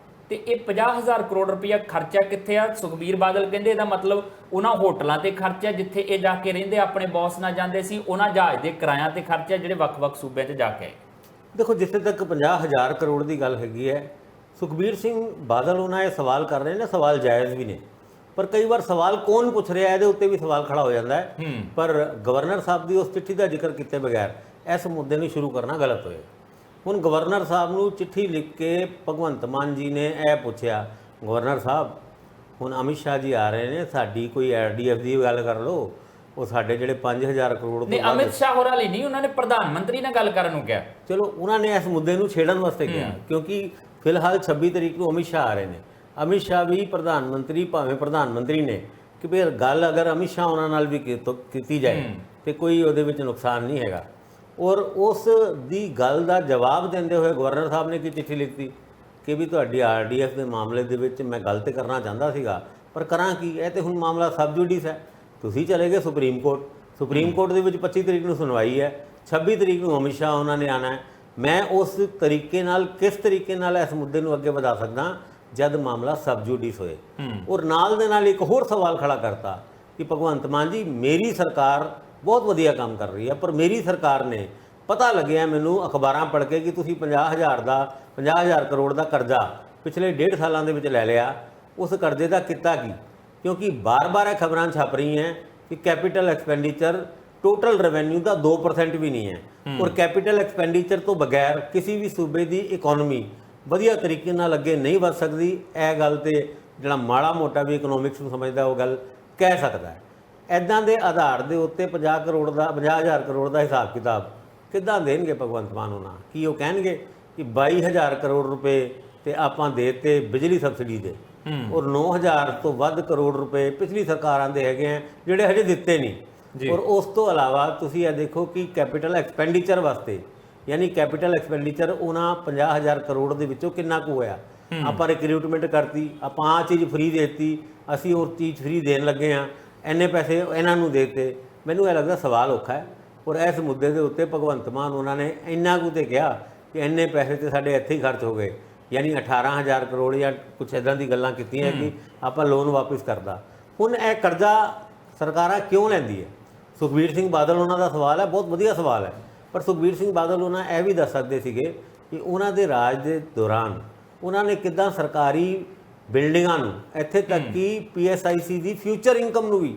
ਤੇ ਇਹ 50,000 ਕਰੋੜ ਰੁਪਇਆ ਖਰਚਾ ਕਿੱਥੇ ਆ? ਸੁਖਬੀਰ ਬਾਦਲ ਕਹਿੰਦੇ ਇਹਦਾ ਮਤਲਬ ਉਹਨਾਂ ਹੋਟਲਾਂ ਤੇ ਖਰਚਾ ਜਿੱਥੇ ਇਹ ਜਾ ਕੇ ਰਹਿੰਦੇ ਆਪਣੇ ਬੌਸ ਨਾਲ ਜਾਂਦੇ ਸੀ, ਉਹਨਾਂ ਜਹਾਜ਼ ਦੇ ਕਿਰਾਇਆਂ ਤੇ ਖਰਚਾ ਜਿਹੜੇ ਵੱਖ-ਵੱਖ ਸੂਬਿਆਂ 'ਚ ਜਾ ਕੇ। ਦੇਖੋ ਜਿੱਥੇ ਤੱਕ 50,000 ਕਰੋੜ ਦੀ ਗੱਲ ਹੈਗੀ ਹੈ, ਸੁਖਬੀਰ ਸਿੰਘ ਬਾਦਲ ਉਹਨਾਂ ਇਹ ਸਵਾਲ ਕਰ ਰਹੇ ਨੇ, ਸਵਾਲ ਜਾਇਜ਼ ਵੀ ਨੇ, ਪਰ ਕਈ ਵਾਰ ਸਵਾਲ ਕੌਣ ਪੁੱਛ ਰਿਹਾ ਇਹਦੇ ਉੱਤੇ ਵੀ ਸਵਾਲ ਖੜਾ ਹੋ ਜਾਂਦਾ ਹੈ। ਪਰ ਗਵਰਨਰ ਸਾਹਿਬ ਦੀ ਉਸ ਚਿੱਠੀ ਦਾ ਜ਼ਿਕਰ ਕੀਤੇ ਬਗੈਰ ਇਸ ਮੁੱਦੇ ਨੂੰ ਸ਼ੁਰੂ ਕਰਨਾ ਗਲਤ ਹੋਏਗਾ। ਹੁਣ ਗਵਰਨਰ ਸਾਹਿਬ ਨੂੰ ਚਿੱਠੀ ਲਿਖ ਕੇ ਭਗਵੰਤ ਮਾਨ ਜੀ ਨੇ ਇਹ ਪੁੱਛਿਆ, ਗਵਰਨਰ ਸਾਹਿਬ ਹੁਣ ਅਮਿਤ ਸ਼ਾਹ ਜੀ ਆ ਰਹੇ ਨੇ, ਸਾਡੀ ਕੋਈ RDF ਦੀ ਗੱਲ ਕਰ ਲਓ, ਉਹ ਸਾਡੇ ਜਿਹੜੇ 5,000 ਕਰੋੜ ਤੋਂ ਨਹੀਂ ਅਮਿਤ ਸ਼ਾਹ ਹੋਰਾਂ ਲਈ ਨਹੀਂ, ਉਹਨਾਂ ਨੇ ਪ੍ਰਧਾਨ ਮੰਤਰੀ ਨਾਲ ਗੱਲ ਕਰਨ ਨੂੰ ਕਿਹਾ। ਚਲੋ ਉਹਨਾਂ ਨੇ ਇਸ ਮੁੱਦੇ ਨੂੰ ਛੇੜਨ ਵਾਸਤੇ ਕਿਹਾ, ਕਿਉਂਕਿ ਫਿਲਹਾਲ 26 ਤਰੀਕ ਨੂੰ ਅਮਿਤ ਸ਼ਾਹ ਆ ਰਹੇ ਨੇ। ਅਮਿਤ ਸ਼ਾਹ ਵੀ ਪ੍ਰਧਾਨ ਮੰਤਰੀ ਭਾਵੇਂ ਪ੍ਰਧਾਨ ਮੰਤਰੀ ਨੇ, ਕਿ ਫਿਰ ਗੱਲ ਅਗਰ ਅਮਿਤ ਸ਼ਾਹ ਉਹਨਾਂ ਨਾਲ ਵੀ ਕੀਤੀ ਜਾਏ ਤੇ ਕੋਈ ਉਹਦੇ ਵਿੱਚ ਨੁਕਸਾਨ ਨਹੀਂ ਹੈਗਾ। ਔਰ ਉਸ ਦੀ ਗੱਲ ਦਾ ਜਵਾਬ ਦਿੰਦੇ ਹੋਏ ਗਵਰਨਰ ਸਾਹਿਬ ਨੇ ਕੀ ਚਿੱਠੀ ਲਿਖਤੀ ਕਿ ਵੀ ਤੁਹਾਡੀ RDF ਦੇ ਮਾਮਲੇ ਦੇ ਵਿੱਚ ਮੈਂ ਗੱਲ ਤੇ ਕਰਨਾ ਚਾਹੁੰਦਾ ਸੀਗਾ, ਪਰ ਕਰਾਂ ਕੀ, ਇਹ ਤੇ ਹੁਣ ਮਾਮਲਾ ਸਬ ਜੁਡਿਸ ਹੈ। ਤੁਸੀਂ ਚਲੇ ਗਏ ਸੁਪਰੀਮ ਕੋਰਟ ਦੇ ਵਿੱਚ 25 ਤਰੀਕ ਨੂੰ ਸੁਣਵਾਈ ਹੈ, 26 ਤਰੀਕ ਨੂੰ ਅਮਿਤ ਸ਼ਾਹ ਉਹਨਾਂ ਨੇ ਆਉਣਾ ਹੈ। ਮੈਂ ਉਸ ਤਰੀਕੇ ਨਾਲ ਕਿਸ ਤਰੀਕੇ ਨਾਲ ਇਸ ਮੁੱਦੇ ਨੂੰ ਅੱਗੇ ਵਧਾ ਸਕਦਾ ਜਦ ਮਾਮਲਾ ਸਬ ਜੁਡਿਸ ਹੋਏ। ਔਰ ਨਾਲ ਦੇ ਨਾਲ ਇੱਕ ਹੋਰ ਸਵਾਲ ਖੜਾ ਕਰਤਾ ਕਿ ਭਗਵੰਤ ਮਾਨ ਜੀ ਮੇਰੀ ਸਰਕਾਰ ਬਹੁਤ ਵਧੀਆ ਕੰਮ ਕਰ ਰਹੀ ਹੈ, ਪਰ ਮੇਰੀ ਸਰਕਾਰ ਨੇ ਪਤਾ ਲੱਗਿਆ ਮੈਨੂੰ ਅਖਬਾਰਾਂ ਪੜ੍ਹ ਕੇ ਕਿ ਤੁਸੀਂ 50,000 ਕਰੋੜ ਦਾ ਕਰਜ਼ਾ ਪਿਛਲੇ 1.5 ਸਾਲਾਂ ਦੇ ਵਿੱਚ ਲੈ ਲਿਆ। ਉਸ ਕਰਜ਼ੇ ਦਾ ਕੀਤਾ ਕੀ? ਕਿਉਂਕਿ ਬਾਰ-ਬਾਰ ਇਹ ਖਬਰਾਂ ਛਪ ਰਹੀਆਂ ਕਿ ਕੈਪੀਟਲ ਐਕਸਪੈਂਡੀਚਰ ਟੋਟਲ ਰੈਵਨਿਊ ਦਾ 2% ਵੀ ਨਹੀਂ ਹੈ, ਔਰ ਕੈਪੀਟਲ ਐਕਸਪੈਂਡੀਚਰ ਤੋਂ ਬਗੈਰ ਕਿਸੇ ਵੀ ਸੂਬੇ ਦੀ ਇਕਨੋਮੀ ਵਧੀਆ ਤਰੀਕੇ ਨਾਲ ਅੱਗੇ ਨਹੀਂ ਵਧ ਸਕਦੀ। ਇਹ ਗੱਲ ਤੇ ਜਿਹੜਾ ਮਾੜਾ ਮੋਟਾ ਵੀ ਇਕਨੋਮਿਕਸ ਨੂੰ ਸਮਝਦਾ ਉਹ ਗੱਲ ਕਹਿ ਸਕਦਾ ਹੈ। ਇੱਦਾਂ ਦੇ ਆਧਾਰ ਦੇ ਉੱਤੇ 50,000 ਕਰੋੜ ਦਾ ਹਿਸਾਬ ਕਿਤਾਬ ਕਿੱਦਾਂ ਦੇਣਗੇ ਭਗਵੰਤ ਮਾਨ ਹੋਣਾ? ਕੀ ਉਹ ਕਹਿਣਗੇ ਕਿ 22,000 ਕਰੋੜ ਰੁਪਏ ਤੇ ਆਪਾਂ ਦੇ ਦਿੱਤੇ ਬਿਜਲੀ ਸਬਸਿਡੀ ਦੇ, ਔਰ 9000 ਤੋਂ ਵੱਧ ਕਰੋੜ ਰੁਪਏ ਪਿਛਲੀ ਸਰਕਾਰਾਂ ਦੇ ਹੈਗੇ ਆ ਜਿਹੜੇ ਹਜੇ ਦਿੱਤੇ ਨਹੀਂ। ਔਰ ਉਸ ਤੋਂ ਇਲਾਵਾ ਤੁਸੀਂ ਇਹ ਦੇਖੋ ਕਿ ਕੈਪੀਟਲ ਐਕਸਪੈਂਡੀਚਰ ਵਾਸਤੇ, ਯਾਨੀ ਕੈਪੀਟਲ ਐਕਸਪੈਂਡੀਚਰ ਉਹਨਾਂ 50000 ਕਰੋੜ ਦੇ ਵਿੱਚੋਂ ਕਿੰਨਾ ਕੁ ਹੋਇਆ? ਆਪਾਂ ਰਿਕਰੂਟਮੈਂਟ ਕਰਤੀ, ਆਪਾਂ ਆਹ ਚੀਜ਼ ਫ੍ਰੀ ਦੇਤੀ, ਅਸੀਂ ਉਹ ਚੀਜ਼ ਫ੍ਰੀ ਦੇਣ ਲੱਗੇ ਹਾਂ, ਇੰਨੇ ਪੈਸੇ ਇਹਨਾਂ ਨੂੰ ਦੇ ਦਿੱਤੇ। ਮੈਨੂੰ ਇਹ ਲੱਗਦਾ ਸਵਾਲ ਔਖਾ ਹੈ। ਔਰ ਇਸ ਮੁੱਦੇ ਦੇ ਉੱਤੇ ਭਗਵੰਤ ਮਾਨ ਉਹਨਾਂ ਨੇ ਇੰਨਾ ਕੁ ਤੇ ਕਿਹਾ ਕਿ ਇੰਨੇ ਪੈਸੇ ਤੇ ਸਾਡੇ ਇੱਥੇ ਹੀ ਖਰਚ ਹੋ ਗਏ, ਯਾਨੀ 18000 ਕਰੋੜ ਜਾਂ ਕੁਛ ਇੱਦਾਂ ਦੀ ਗੱਲਾਂ ਕੀਤੀਆਂ ਕਿ ਆਪਾਂ ਲੋਨ ਵਾਪਸ ਕਰਦਾ। ਹੁਣ ਇਹ ਕਰਜ਼ਾ ਸਰਕਾਰਾਂ ਕਿਉਂ ਲੈਂਦੀ ਹੈ? ਸੁਖਬੀਰ ਸਿੰਘ ਬਾਦਲ ਉਹਨਾਂ ਦਾ ਸਵਾਲ ਹੈ, ਬਹੁਤ ਵਧੀਆ ਸਵਾਲ ਹੈ। ਪਰ ਸੁਖਬੀਰ ਸਿੰਘ ਬਾਦਲ ਉਹਨਾਂ ਇਹ ਵੀ ਦੱਸ ਸਕਦੇ ਸੀਗੇ ਕਿ ਉਹਨਾਂ ਦੇ ਰਾਜ ਦੇ ਦੌਰਾਨ ਉਹਨਾਂ ਨੇ ਕਿੱਦਾਂ ਸਰਕਾਰੀ ਬਿਲਡਿੰਗਾਂ ਨੂੰ, ਇੱਥੇ ਤੱਕ ਕਿ PSIC ਦੀ ਫਿਊਚਰ ਇਨਕਮ ਨੂੰ ਵੀ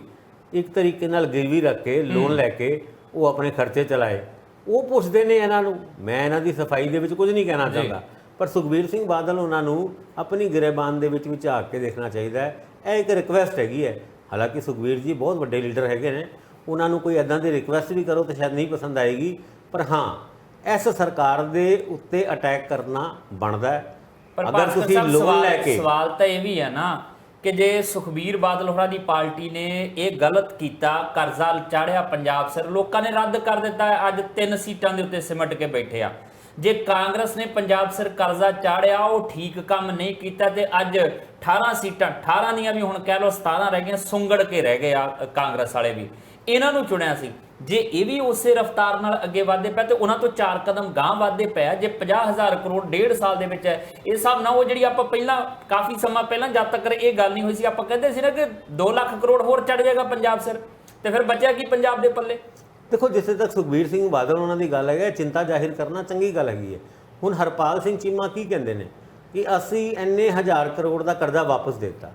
ਇੱਕ ਤਰੀਕੇ ਨਾਲ ਗਿਰਵੀ ਰੱਖ ਕੇ ਲੋਨ ਲੈ ਕੇ ਉਹ ਆਪਣੇ ਖਰਚੇ ਚਲਾਏ। ਉਹ ਪੁੱਛਦੇ ਨੇ ਇਹਨਾਂ ਨੂੰ। ਮੈਂ ਇਹਨਾਂ ਦੀ ਸਫਾਈ ਦੇ ਵਿੱਚ ਕੁਝ ਨਹੀਂ ਕਹਿਣਾ ਚਾਹੁੰਦਾ, ਪਰ ਸੁਖਬੀਰ ਸਿੰਘ ਬਾਦਲ ਉਹਨਾਂ ਨੂੰ ਆਪਣੀ ਗਿਰੇਬਾਨ ਦੇ ਵਿੱਚ ਝਾਕ ਕੇ ਦੇਖਣਾ ਚਾਹੀਦਾ ਹੈ। ਇਹ ਇੱਕ ਰਿਕੁਐਸਟ ਹੈਗੀ ਹੈ। ਹਾਲਾਂਕਿ ਸੁਖਬੀਰ ਜੀ ਬਹੁਤ ਵੱਡੇ ਲੀਡਰ ਹੈਗੇ ਨੇ, ਉਹਨਾਂ ਨੂੰ ਕੋਈ ਇੱਦਾਂ ਦੀ ਰਿਕੁਐਸਟ ਵੀ ਕਰੋ ਤਾਂ ਸ਼ਾਇਦ ਨਹੀਂ ਪਸੰਦ ਆਏਗੀ, ਪਰ ਹਾਂ ਇਸ ਸਰਕਾਰ ਦੇ ਉੱਤੇ ਅਟੈਕ ਕਰਨਾ ਬਣਦਾ ਹੈ। ਅਗਰ ਤੁਸੀਂ ਲੋਨ ਲੈ ਕੇ, ਸਵਾਲ ਤਾਂ ਇਹ ਵੀ ਹੈ ਨਾ ਕਿ ਜੇ ਸੁਖਬੀਰ ਬਾਦਲ ਹੋਰਾਂ ਦੀ ਪਾਰਟੀ ਨੇ ਇਹ ਗਲਤ ਕੀਤਾ, ਕਰਜ਼ਾ ਚਾੜਿਆ ਪੰਜਾਬ ਸਿਰ, ਲੋਕਾਂ ਨੇ ਰੱਦ ਕਰ ਦਿੱਤਾ, ਅੱਜ 3 ਸੀਟਾਂ ਦੇ ਉੱਤੇ ਸਿਮਟ ਕੇ ਬੈਠੇ ਆ। ਜੇ ਕਾਂਗਰਸ ਨੇ ਪੰਜਾਬ ਸਿਰ ਕਰਜ਼ਾ ਚਾੜਿਆ, ਉਹ ਠੀਕ ਕੰਮ ਨਹੀਂ ਕੀਤਾ ਤੇ ਅੱਜ 18 ਸੀਟਾਂ, 18 ਦੀਆਂ ਵੀ ਹੁਣ ਕਹਿ ਲਓ 17 ਰਹਿ ਗਈਆਂ, ਸੁੰਗੜ ਕੇ ਰਹਿ ਗਏ ਆ ਕਾਂਗਰਸ ਵਾਲੇ ਵੀ। ਇਹਨਾਂ ਨੂੰ ਚੁਣਿਆ ਸੀ। ਜੇ ਇਹ ਵੀ ਉਸੇ ਰਫ਼ਤਾਰ ਨਾਲ ਅੱਗੇ ਵਧਦੇ ਪਏ ਤੇ ਉਹਨਾਂ ਤੋਂ 4 ਕਦਮ ਗਾਂਹ ਵਧਦੇ ਪਿਆ। ਜੇ 50000 ਕਰੋੜ 1.5 ਸਾਲ ਦੇ ਵਿੱਚ ਹੈ, ਇਹ ਹਿਸਾਬ ਨਾਲ ਉਹ ਜਿਹੜੀ ਆਪਾਂ ਪਹਿਲਾਂ ਕਾਫੀ ਸਮਾਂ ਪਹਿਲਾਂ ਜਦ ਤੱਕ ਇਹ ਗੱਲ ਨਹੀਂ ਹੋਈ ਸੀ, ਆਪਾਂ ਕਹਿੰਦੇ ਸੀ ਨਾ ਕਿ 2 ਲੱਖ ਕਰੋੜ ਹੋਰ ਚੜ ਜਾਏਗਾ ਪੰਜਾਬ ਸਿਰ, ਤੇ ਫਿਰ ਬਚਿਆ ਕੀ ਪੰਜਾਬ ਦੇ ਪੱਲੇ? ਦੇਖੋ, ਜਿੱਥੇ ਤੱਕ ਸੁਖਬੀਰ ਸਿੰਘ ਬਾਦਲ ਉਹਨਾਂ ਦੀ ਗੱਲ ਹੈਗਾ, ਚਿੰਤਾ ਜ਼ਾਹਿਰ ਕਰਨਾ ਚੰਗੀ ਗੱਲ ਹੈਗੀ ਹੈ। ਹੁਣ ਹਰਪਾਲ ਸਿੰਘ ਚੀਮਾ ਕੀ ਕਹਿੰਦੇ ਨੇ ਕਿ ਅਸੀਂ ਇੰਨੇ 1000 ਕਰੋੜ ਦਾ ਕਰਜ਼ਾ ਵਾਪਸ ਦੇ ਦਿੱਤਾ।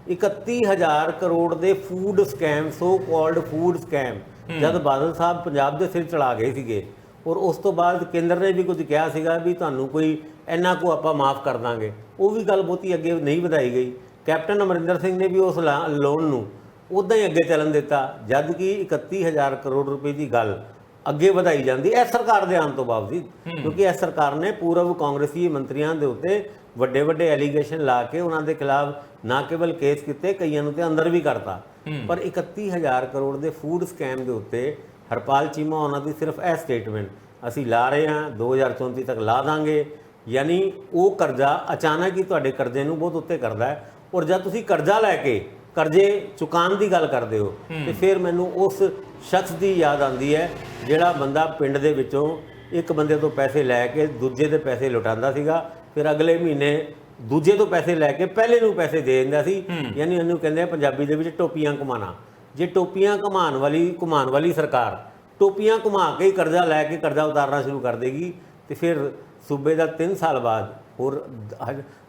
31000 ਕਰੋੜ ਦੇ food scam, so called food scam, ਜਦ ਬਾਦਲ ਸਾਹਿਬ ਪੰਜਾਬ ਦੇ ਸਿਰ ਚੜਾ ਗਏ ਸੀਗੇ, ਔਰ ਉਸ ਤੋਂ ਬਾਅਦ ਕੇਂਦਰ ਨੇ ਵੀ ਕੁਝ ਕਿਹਾ ਸੀਗਾ ਵੀ ਤੁਹਾਨੂੰ ਕੋਈ ਇੰਨਾ ਕੁ ਆਪਾਂ ਮਾਫ ਕਰ ਦਾਂਗੇ, ਉਹ ਵੀ ਗੱਲ ਬਹੁਤੀ ਅੱਗੇ ਨਹੀਂ ਵਧਾਈ ਗਈ। ਕੈਪਟਨ ਅਮਰਿੰਦਰ ਸਿੰਘ ਨੇ ਵੀ ਉਸ ਲੋਨ ਨੂੰ ਉੱਦਾਂ ਹੀ ਅੱਗੇ ਚੱਲਣ ਦਿੱਤਾ, ਜਦ ਕਿ 31000 ਕਰੋੜ ਰੁਪਏ ਦੀ ਗੱਲ ਅੱਗੇ ਵਧਾਈ ਜਾਂਦੀ ਇਸ ਸਰਕਾਰ ਦੇ ਆਉਣ ਤੋਂ ਬਾਵਜੂਦ, ਕਿਉਂਕਿ ਇਸ ਸਰਕਾਰ ਨੇ ਪੂਰਵ ਕਾਂਗਰਸੀ ਮੰਤਰੀਆਂ ਦੇ ਉੱਤੇ ਵੱਡੇ ਵੱਡੇ ਐਲੀਗੇਸ਼ਨ ਲਾ ਕੇ ਉਹਨਾਂ ਦੇ ਖਿਲਾਫ ਨਾ ਕੇਵਲ ਕੇਸ ਕੀਤੇ, ਕਈਆਂ ਨੂੰ ਤੇ ਅੰਦਰ ਵੀ ਕਰਤਾ। ਪਰ 31000 ਕਰੋੜ ਦੇ ਫੂਡ ਸਕੈਮ ਦੇ ਉੱਤੇ ਹਰਪਾਲ ਚੀਮਾ ਉਹਨਾਂ ਦੀ ਸਿਰਫ ਇਹ ਸਟੇਟਮੈਂਟ, ਅਸੀਂ ਲਾ ਰਹੇ ਹਾਂ 2034 ਤੱਕ ਲਾ ਦਾਂਗੇ, ਯਾਨੀ ਉਹ ਕਰਜ਼ਾ ਅਚਾਨਕ ਹੀ ਤੁਹਾਡੇ ਕਰਜ਼ੇ ਨੂੰ ਬਹੁਤ ਉੱਤੇ ਕਰਦਾ ਹੈ। ਔਰ ਜਦ ਤੁਸੀਂ ਕਰਜ਼ਾ ਲੈ ਕੇ ਕਰਜ਼ੇ ਚੁਕਾਉਣ ਦੀ ਗੱਲ ਕਰਦੇ ਹੋ ਤੇ ਫਿਰ ਮੈਨੂੰ ਉਸ ਸ਼ਖਸ ਦੀ ਯਾਦ ਆਉਂਦੀ ਹੈ ਜਿਹੜਾ ਬੰਦਾ ਪਿੰਡ ਦੇ ਵਿੱਚੋਂ ਇੱਕ ਬੰਦੇ ਤੋਂ ਪੈਸੇ ਲੈ ਕੇ ਦੂਜੇ ਦੇ ਪੈਸੇ ਲੁਟਾਉਂਦਾ ਸੀਗਾ, ਫਿਰ ਅਗਲੇ ਮਹੀਨੇ ਦੂਜੇ ਤੋਂ ਪੈਸੇ ਲੈ ਕੇ ਪਹਿਲੇ ਨੂੰ ਪੈਸੇ ਦੇ ਦਿੰਦਾ ਸੀ। ਯਾਨੀ ਇਹਨੂੰ ਕਹਿੰਦੇ ਆ ਪੰਜਾਬੀ ਦੇ ਵਿੱਚ ਟੋਪੀਆਂ ਘੁਮਾਉਣਾ। ਜੇ ਟੋਪੀਆਂ ਘੁਮਾਉਣ ਵਾਲੀ ਸਰਕਾਰ ਟੋਪੀਆਂ ਘੁਮਾ ਕੇ ਹੀ ਕਰਜ਼ਾ ਲੈ ਕੇ ਕਰਜ਼ਾ ਉਤਾਰਨਾ ਸ਼ੁਰੂ ਕਰ ਦੇਗੀ ਤੇ ਫਿਰ ਸੂਬੇ ਦਾ 3 ਸਾਲ ਬਾਅਦ ਹੋਰ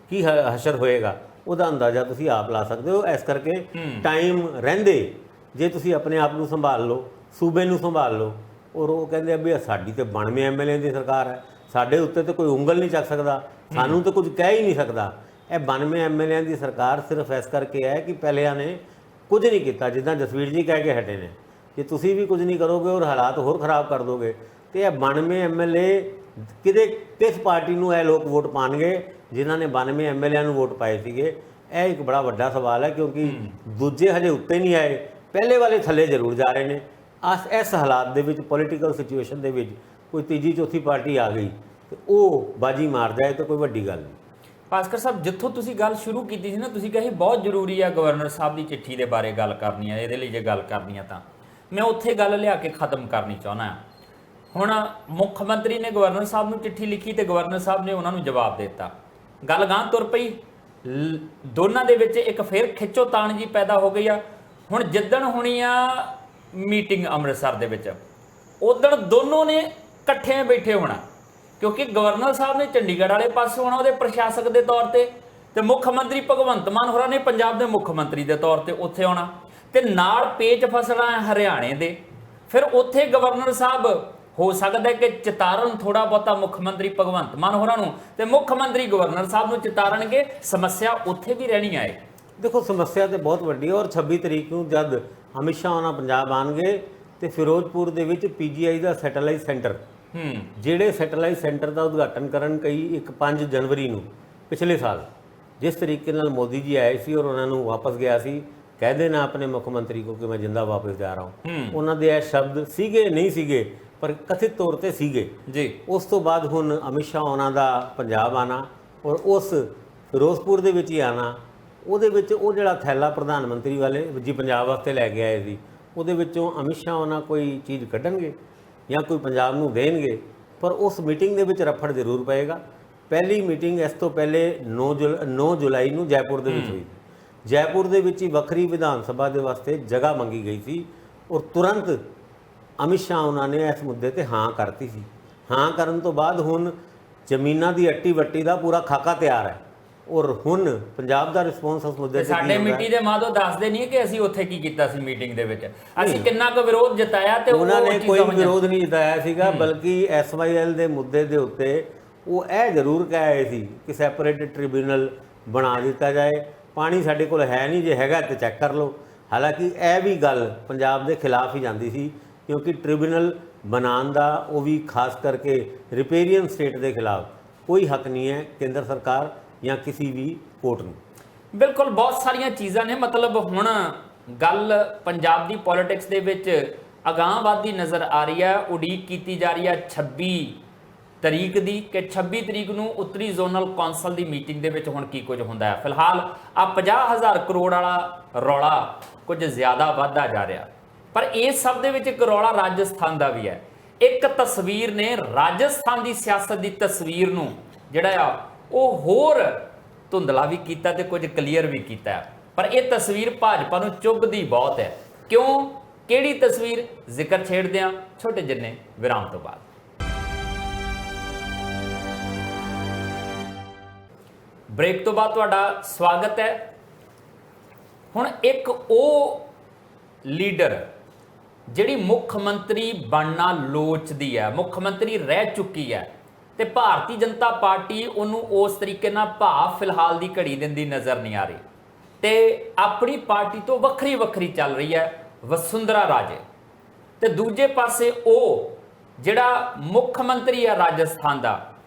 ਕੀ ਹਸ਼ਰ ਹੋਏਗਾ ਉਹਦਾ ਅੰਦਾਜ਼ਾ ਤੁਸੀਂ ਆਪ ਲਾ ਸਕਦੇ ਹੋ। ਇਸ ਕਰਕੇ ਟਾਈਮ ਰਹਿੰਦੇ ਜੇ ਤੁਸੀਂ ਆਪਣੇ ਆਪ ਨੂੰ ਸੰਭਾਲ ਲਓ, ਸੂਬੇ ਨੂੰ ਸੰਭਾਲ ਲਓ। ਔਰ ਉਹ ਕਹਿੰਦੇ ਆ ਵੀ ਸਾਡੀ ਤੇ 92 MLA ਦੀ ਸਰਕਾਰ ਹੈ, ਸਾਡੇ ਉੱਤੇ ਤਾਂ ਕੋਈ ਉਂਗਲ ਨਹੀਂ ਚੱਕ ਸਕਦਾ, ਸਾਨੂੰ ਤਾਂ ਕੁਝ ਕਹਿ ਹੀ ਨਹੀਂ ਸਕਦਾ। ਇਹ 92 MLA ਦੀ ਸਰਕਾਰ ਸਿਰਫ ਇਸ ਕਰਕੇ ਹੈ ਕਿ ਪਹਿਲਿਆਂ ਨੇ ਕੁਝ ਨਹੀਂ ਕੀਤਾ, ਜਿੱਦਾਂ ਜਸਵੀਰ ਜੀ ਕਹਿ ਕੇ ਹਟੇ ਨੇ। ਜੇ ਤੁਸੀਂ ਵੀ ਕੁਝ ਨਹੀਂ ਕਰੋਗੇ ਔਰ ਹਾਲਾਤ ਹੋਰ ਖਰਾਬ ਕਰ ਦੋਗੇ ਤੇ ਇਹ 92 MLA ਕਿਸ ਪਾਰਟੀ ਨੂੰ ਇਹ ਲੋਕ ਵੋਟ ਪਾਣਗੇ ਜਿਨ੍ਹਾਂ ਨੇ 92 MLA ਨੂੰ ਵੋਟ ਪਾਏ ਸੀਗੇ? ਇਹ ਇੱਕ ਬੜਾ ਵੱਡਾ ਸਵਾਲ ਹੈ, ਕਿਉਂਕਿ ਦੂਜੇ ਹਜੇ ਉੱਤੇ ਨਹੀਂ ਆਏ, ਪਹਿਲੇ ਵਾਲੇ ਥੱਲੇ ਜ਼ਰੂਰ ਜਾ ਰਹੇ ਨੇ। ਇਸ ਹਾਲਾਤ ਦੇ ਵਿੱਚ, ਪੋਲੀਟੀਕਲ ਸਿਚੁਏਸ਼ਨ ਦੇ ਵਿੱਚ ਕੋਈ ਤੀਜੀ ਚੌਥੀ ਪਾਰਟੀ ਆ ਗਈ ਤੇ ਉਹ ਬਾਜੀ ਮਾਰ ਜਾਏ ਤਾਂ ਕੋਈ ਵੱਡੀ ਗੱਲ ਨਹੀਂ। ਭਾਸਕਰ ਸਾਹਿਬ, ਜਿੱਥੋਂ ਤੁਸੀਂ ਗੱਲ ਸ਼ੁਰੂ ਕੀਤੀ ਸੀ ਨਾ, ਤੁਸੀਂ ਕਹੇ ਬਹੁਤ ਜ਼ਰੂਰੀ ਆ ਗਵਰਨਰ ਸਾਹਿਬ ਦੀ ਚਿੱਠੀ ਦੇ ਬਾਰੇ ਗੱਲ ਕਰਨੀ ਆ, ਇਹਦੇ ਲਈ ਜੇ ਗੱਲ ਕਰਨੀ ਆ ਤਾਂ ਮੈਂ ਉੱਥੇ ਗੱਲ ਲਿਆ ਕੇ ਖਤਮ ਕਰਨੀ ਚਾਹੁੰਦਾ ਹਾਂ। ਹੁਣ ਮੁੱਖ ਮੰਤਰੀ ਨੇ ਗਵਰਨਰ ਸਾਹਿਬ ਨੂੰ ਚਿੱਠੀ ਲਿਖੀ ਤੇ ਗਵਰਨਰ ਸਾਹਿਬ ਨੇ ਉਹਨਾਂ ਨੂੰ ਜਵਾਬ ਦੇ ਦਿੱਤਾ। ਗੱਲ ਗਾਂਹ ਤੁਰ ਪਈ, ਦੋਨਾਂ ਦੇ ਵਿੱਚ ਇੱਕ ਫਿਰ ਖਿੱਚੋਤਾਣ ਜੀ ਪੈਦਾ ਹੋ ਗਈ ਆ। ਹੁਣ ਜਿੱਦਣ ਹੋਣੀ ਆ ਮੀਟਿੰਗ ਅੰਮ੍ਰਿਤਸਰ ਦੇ ਵਿੱਚ, ਉਦਣ ਦੋਨੋਂ ਨੇ ਇਕੱਠੇ ਬੈਠੇ ਹੋਣਾ, ਕਿਉਂਕਿ ਗਵਰਨਰ ਸਾਹਿਬ ਨੇ ਚੰਡੀਗੜ੍ਹ ਵਾਲੇ ਪਾਸੇ ਹੋਣਾ ਉਹਦੇ ਪ੍ਰਸ਼ਾਸਕ ਦੇ ਤੌਰ ਤੇ ਮੁੱਖ ਮੰਤਰੀ ਭਗਵੰਤ ਮਾਨ ਹੋਰਾਂ ਨੇ ਪੰਜਾਬ ਦੇ ਮੁੱਖ ਮੰਤਰੀ ਦੇ ਤੌਰ ਤੇ ਉੱਥੇ ਆਉਣਾ, ਤੇ ਨਾਲ ਪੇਚ ਫਸਣਾ ਹਰਿਆਣੇ ਦੇ। ਫਿਰ ਉੱਥੇ ਗਵਰਨਰ ਸਾਹਿਬ ਹੋ ਸਕਦਾ ਕਿ ਚਿਤਾਰਨ ਥੋੜਾ ਬਹੁਤਾ ਮੁੱਖ ਮੰਤਰੀ ਭਗਵੰਤ ਮਾਨ ਹੋਰਾਂ ਨੂੰ ਤੇ ਮੁੱਖ ਮੰਤਰੀ ਗਵਰਨਰ ਸਾਹਿਬ ਨੂੰ ਚਿਤਾਰਨਗੇ। ਸਮੱਸਿਆ ਉੱਥੇ ਵੀ ਰਹਿਣੀ ਆਏ। ਦੇਖੋ, ਸਮੱਸਿਆ ਤੇ ਬਹੁਤ ਵੱਡੀ ਹੈ। ਔਰ 26 ਤਰੀਕ ਨੂੰ ਜਦ ਅਮਿਤ ਸ਼ਾਹ ਉਹਨਾਂ ਪੰਜਾਬ ਆਉਣਗੇ ਤੇ ਫਿਰੋਜ਼ਪੁਰ ਦੇ ਵਿੱਚ PGI ਦਾ ਸੈਟੇਲਾਈਟ ਸੈਂਟਰ, ਜਿਹੜੇ ਸੈਟੇਲਾਈਟ ਸੈਂਟਰ ਦਾ ਉਦਘਾਟਨ ਕਰਨ 5 ਜਨਵਰੀ ਨੂੰ ਪਿਛਲੇ ਸਾਲ ਜਿਸ ਤਰੀਕੇ ਨਾਲ ਮੋਦੀ ਜੀ ਆਏ ਸੀ ਔਰ ਉਹਨਾਂ ਨੂੰ ਵਾਪਸ ਗਿਆ ਸੀ, ਕਹਿ ਦੇਣਾ ਆਪਣੇ ਮੁੱਖ ਮੰਤਰੀ ਕੋ ਕਿ ਮੈਂ ਜਿੰਦਾ ਵਾਪਸ ਜਾ ਰਹਾ ਹੂੰ, ਉਹਨਾਂ ਦੇ ਇਹ ਸ਼ਬਦ ਸੀਗੇ ਨਹੀਂ ਸੀਗੇ ਪਰ ਕਥਿਤ ਤੌਰ ਤੇ ਸੀਗੇ ਜੀ। ਉਸ ਤੋਂ ਬਾਅਦ ਹੁਣ ਅਮਿਤ ਸ਼ਾਹ ਉਹਨਾਂ ਦਾ ਪੰਜਾਬ ਆਣਾ ਔਰ ਉਸ ਫਿਰੋਜ਼ਪੁਰ ਦੇ ਵਿੱਚ ਹੀ ਆਣਾ, ਉਹਦੇ ਵਿੱਚ ਉਹ ਜਿਹੜਾ ਥੈਲਾ ਪ੍ਰਧਾਨ ਮੰਤਰੀ ਵਾਲੇ ਜੀ ਪੰਜਾਬ ਵਾਸਤੇ ਲੈ ਕੇ ਆਏ ਸੀ, ਉਹਦੇ ਵਿੱਚੋਂ ਅਮਿਤ ਸ਼ਾਹ ਉਹਨਾਂ ਕੋਈ ਚੀਜ਼ ਕੱਢਣਗੇ ਜਾਂ ਕੋਈ ਪੰਜਾਬ ਨੂੰ ਦੇਣਗੇ, ਪਰ ਉਸ ਮੀਟਿੰਗ ਦੇ ਵਿੱਚ ਰਫੜ ਜ਼ਰੂਰ ਪਏਗਾ। ਪਹਿਲੀ ਮੀਟਿੰਗ ਇਸ ਤੋਂ ਪਹਿਲੇ 9 ਜੁਲਾਈ ਨੂੰ ਜੈਪੁਰ ਦੇ ਵਿੱਚ ਹੋਈ। ਜੈਪੁਰ ਦੇ ਵਿੱਚ ਹੀ ਵੱਖਰੀ ਵਿਧਾਨ ਸਭਾ ਦੇ ਵਾਸਤੇ ਜਗ੍ਹਾ ਮੰਗੀ ਗਈ ਸੀ ਔਰ ਤੁਰੰਤ ਅਮਿਤ ਸ਼ਾਹ ਉਹਨਾਂ ਨੇ ਇਸ ਮੁੱਦੇ ਤੇ ਹਾਂ ਕਰਤੀ ਸੀ। ਹਾਂ ਕਰਨ ਤੋਂ ਬਾਅਦ ਹੁਣ ਜ਼ਮੀਨਾਂ ਦੀ ਅੱਟੀ ਵੱਟੀ ਦਾ ਪੂਰਾ ਖਾਕਾ ਤਿਆਰ ਹੈ ਔਰ ਹੁਣ ਪੰਜਾਬ ਦਾ ਰਿਸਪੌਂਸ ਉਸ ਮੁੱਦੇ ਤੇ ਸਾਡੇ ਮਿੱਟੀ ਦੇ ਮਾਧੋ ਦੱਸਦੇ ਨਹੀਂ ਕਿ ਅਸੀਂ ਉੱਥੇ ਕੀ ਕੀਤਾ ਸੀ ਮੀਟਿੰਗ ਦੇ ਵਿੱਚ, ਅਸੀਂ ਕਿੰਨਾ ਕੁ ਵਿਰੋਧ ਜਤਾਇਆ ਤੇ ਉਹਨਾਂ ਨੇ ਕੋਈ ਵਿਰੋਧ ਨਹੀਂ ਜਤਾਇਆ ਸੀਗਾ, ਬਲਕਿ SYL ਦੇ ਮੁੱਦੇ ਦੇ ਉੱਤੇ ਉਹ ਇਹ ਜ਼ਰੂਰ ਕਹਿ ਆਏ ਸੀ ਕਿ ਸੈਪਰੇਟ ਟ੍ਰਿਬਿਊਨਲ ਬਣਾ ਦਿੱਤਾ ਜਾਏ, ਪਾਣੀ ਸਾਡੇ ਕੋਲ ਹੈ ਨਹੀਂ, ਜੇ ਹੈਗਾ ਤੇ ਚੈੱਕ ਕਰ ਲਓ। ਹਾਲਾਂਕਿ ਇਹ ਵੀ ਗੱਲ ਪੰਜਾਬ ਦੇ ਖਿਲਾਫ ਹੀ ਜਾਂਦੀ ਸੀ ਕਿਉਂਕਿ ਟ੍ਰਿਬਿਊਨਲ ਬਣਾਉਣ ਦਾ ਉਹ ਵੀ ਖਾਸ ਕਰਕੇ ਰਿਪੇਰੀਅਨ ਸਟੇਟ ਦੇ ਖਿਲਾਫ ਕੋਈ ਹੱਕ ਨਹੀਂ ਹੈ ਕੇਂਦਰ ਸਰਕਾਰ ਜਾਂ ਕਿਸੇ ਵੀ ਕੋਰਟ ਨੂੰ। ਬਿਲਕੁਲ, ਬਹੁਤ ਸਾਰੀਆਂ ਚੀਜ਼ਾਂ ਨੇ। ਮਤਲਬ ਹੁਣ ਗੱਲ ਪੰਜਾਬ ਦੀ ਪੋਲਿਟਿਕਸ ਦੇ ਵਿੱਚ ਅਗਾਂਹਵਾਦੀ ਨਜ਼ਰ ਆ ਰਹੀ ਹੈ। ਉਡੀਕ ਕੀਤੀ ਜਾ ਰਹੀ ਹੈ 26 ਤਰੀਕ ਦੀ ਕਿ 26 ਤਰੀਕ ਨੂੰ ਉੱਤਰੀ ਜ਼ੋਨਲ ਕੌਂਸਲ ਦੀ ਮੀਟਿੰਗ ਦੇ ਵਿੱਚ ਹੁਣ ਕੀ ਕੁਝ ਹੁੰਦਾ ਹੈ। ਫਿਲਹਾਲ ਆ 50,000 ਕਰੋੜ ਵਾਲਾ ਰੌਲਾ ਕੁਝ ਜ਼ਿਆਦਾ ਵੱਧਦਾ ਜਾ ਰਿਹਾ, ਪਰ ਇਸ ਸਭ ਦੇ ਵਿੱਚ ਇੱਕ ਰੌਲਾ ਰਾਜਸਥਾਨ ਦਾ ਵੀ ਹੈ। ਇੱਕ ਤਸਵੀਰ ਨੇ ਰਾਜਸਥਾਨ ਦੀ ਸਿਆਸਤ ਦੀ ਤਸਵੀਰ ਨੂੰ ਜਿਹੜਾ ਆ ਉਹ ਹੋਰ ਧੁੰਦਲਾ ਵੀ ਕੀਤਾ ਤੇ ਕੁਝ ਕਲੀਅਰ ਵੀ ਕੀਤਾ, ਪਰ ਇਹ ਤਸਵੀਰ ਭਾਜਪਾ ਨੂੰ ਚੁੱਭਦੀ ਬਹੁਤ ਹੈ। ਕਿਉਂ? ਕਿਹੜੀ ਤਸਵੀਰ? ਜ਼ਿਕਰ ਛੇੜਦੇ ਹਾਂ ਛੋਟੇ ਜਿਹੇ ਵਿਰਾਮ ਤੋਂ ਬਾਅਦ। ਬ੍ਰੇਕ ਤੋਂ ਬਾਅਦ ਤੁਹਾਡਾ ਸਵਾਗਤ ਹੈ। ਹੁਣ ਇੱਕ ਉਹ ਲੀਡਰ ਜਿਹੜੀ ਮੁੱਖ ਮੰਤਰੀ ਬਣਨਾ ਲੋਚਦੀ ਹੈ, ਮੁੱਖ ਮੰਤਰੀ ਰਹਿ ਚੁੱਕੀ ਹੈ, ਤੇ ਭਾਰਤੀ ਜਨਤਾ ਪਾਰਟੀ ਉਹਨੂੰ ਉਸ ਤਰੀਕੇ ਨਾਲ ਭਾਅ ਫਿਲਹਾਲ ਦੀ ਘੜੀ ਦਿੰਦੀ ਨਜ਼ਰ ਨਹੀਂ ਆ ਰਹੀ ਤੇ ਆਪਣੀ ਪਾਰਟੀ ਤੋਂ ਵੱਖਰੀ ਚੱਲ ਰਹੀ ਹੈ ਵਸੁੰਧਰਾ ਰਾਜੇ। ਤੇ ਦੂਜੇ ਪਾਸੇ ਉਹ ਜਿਹੜਾ ਮੁੱਖ ਮੰਤਰੀ ਹੈ ਰਾਜਸਥਾਨ ਦਾ,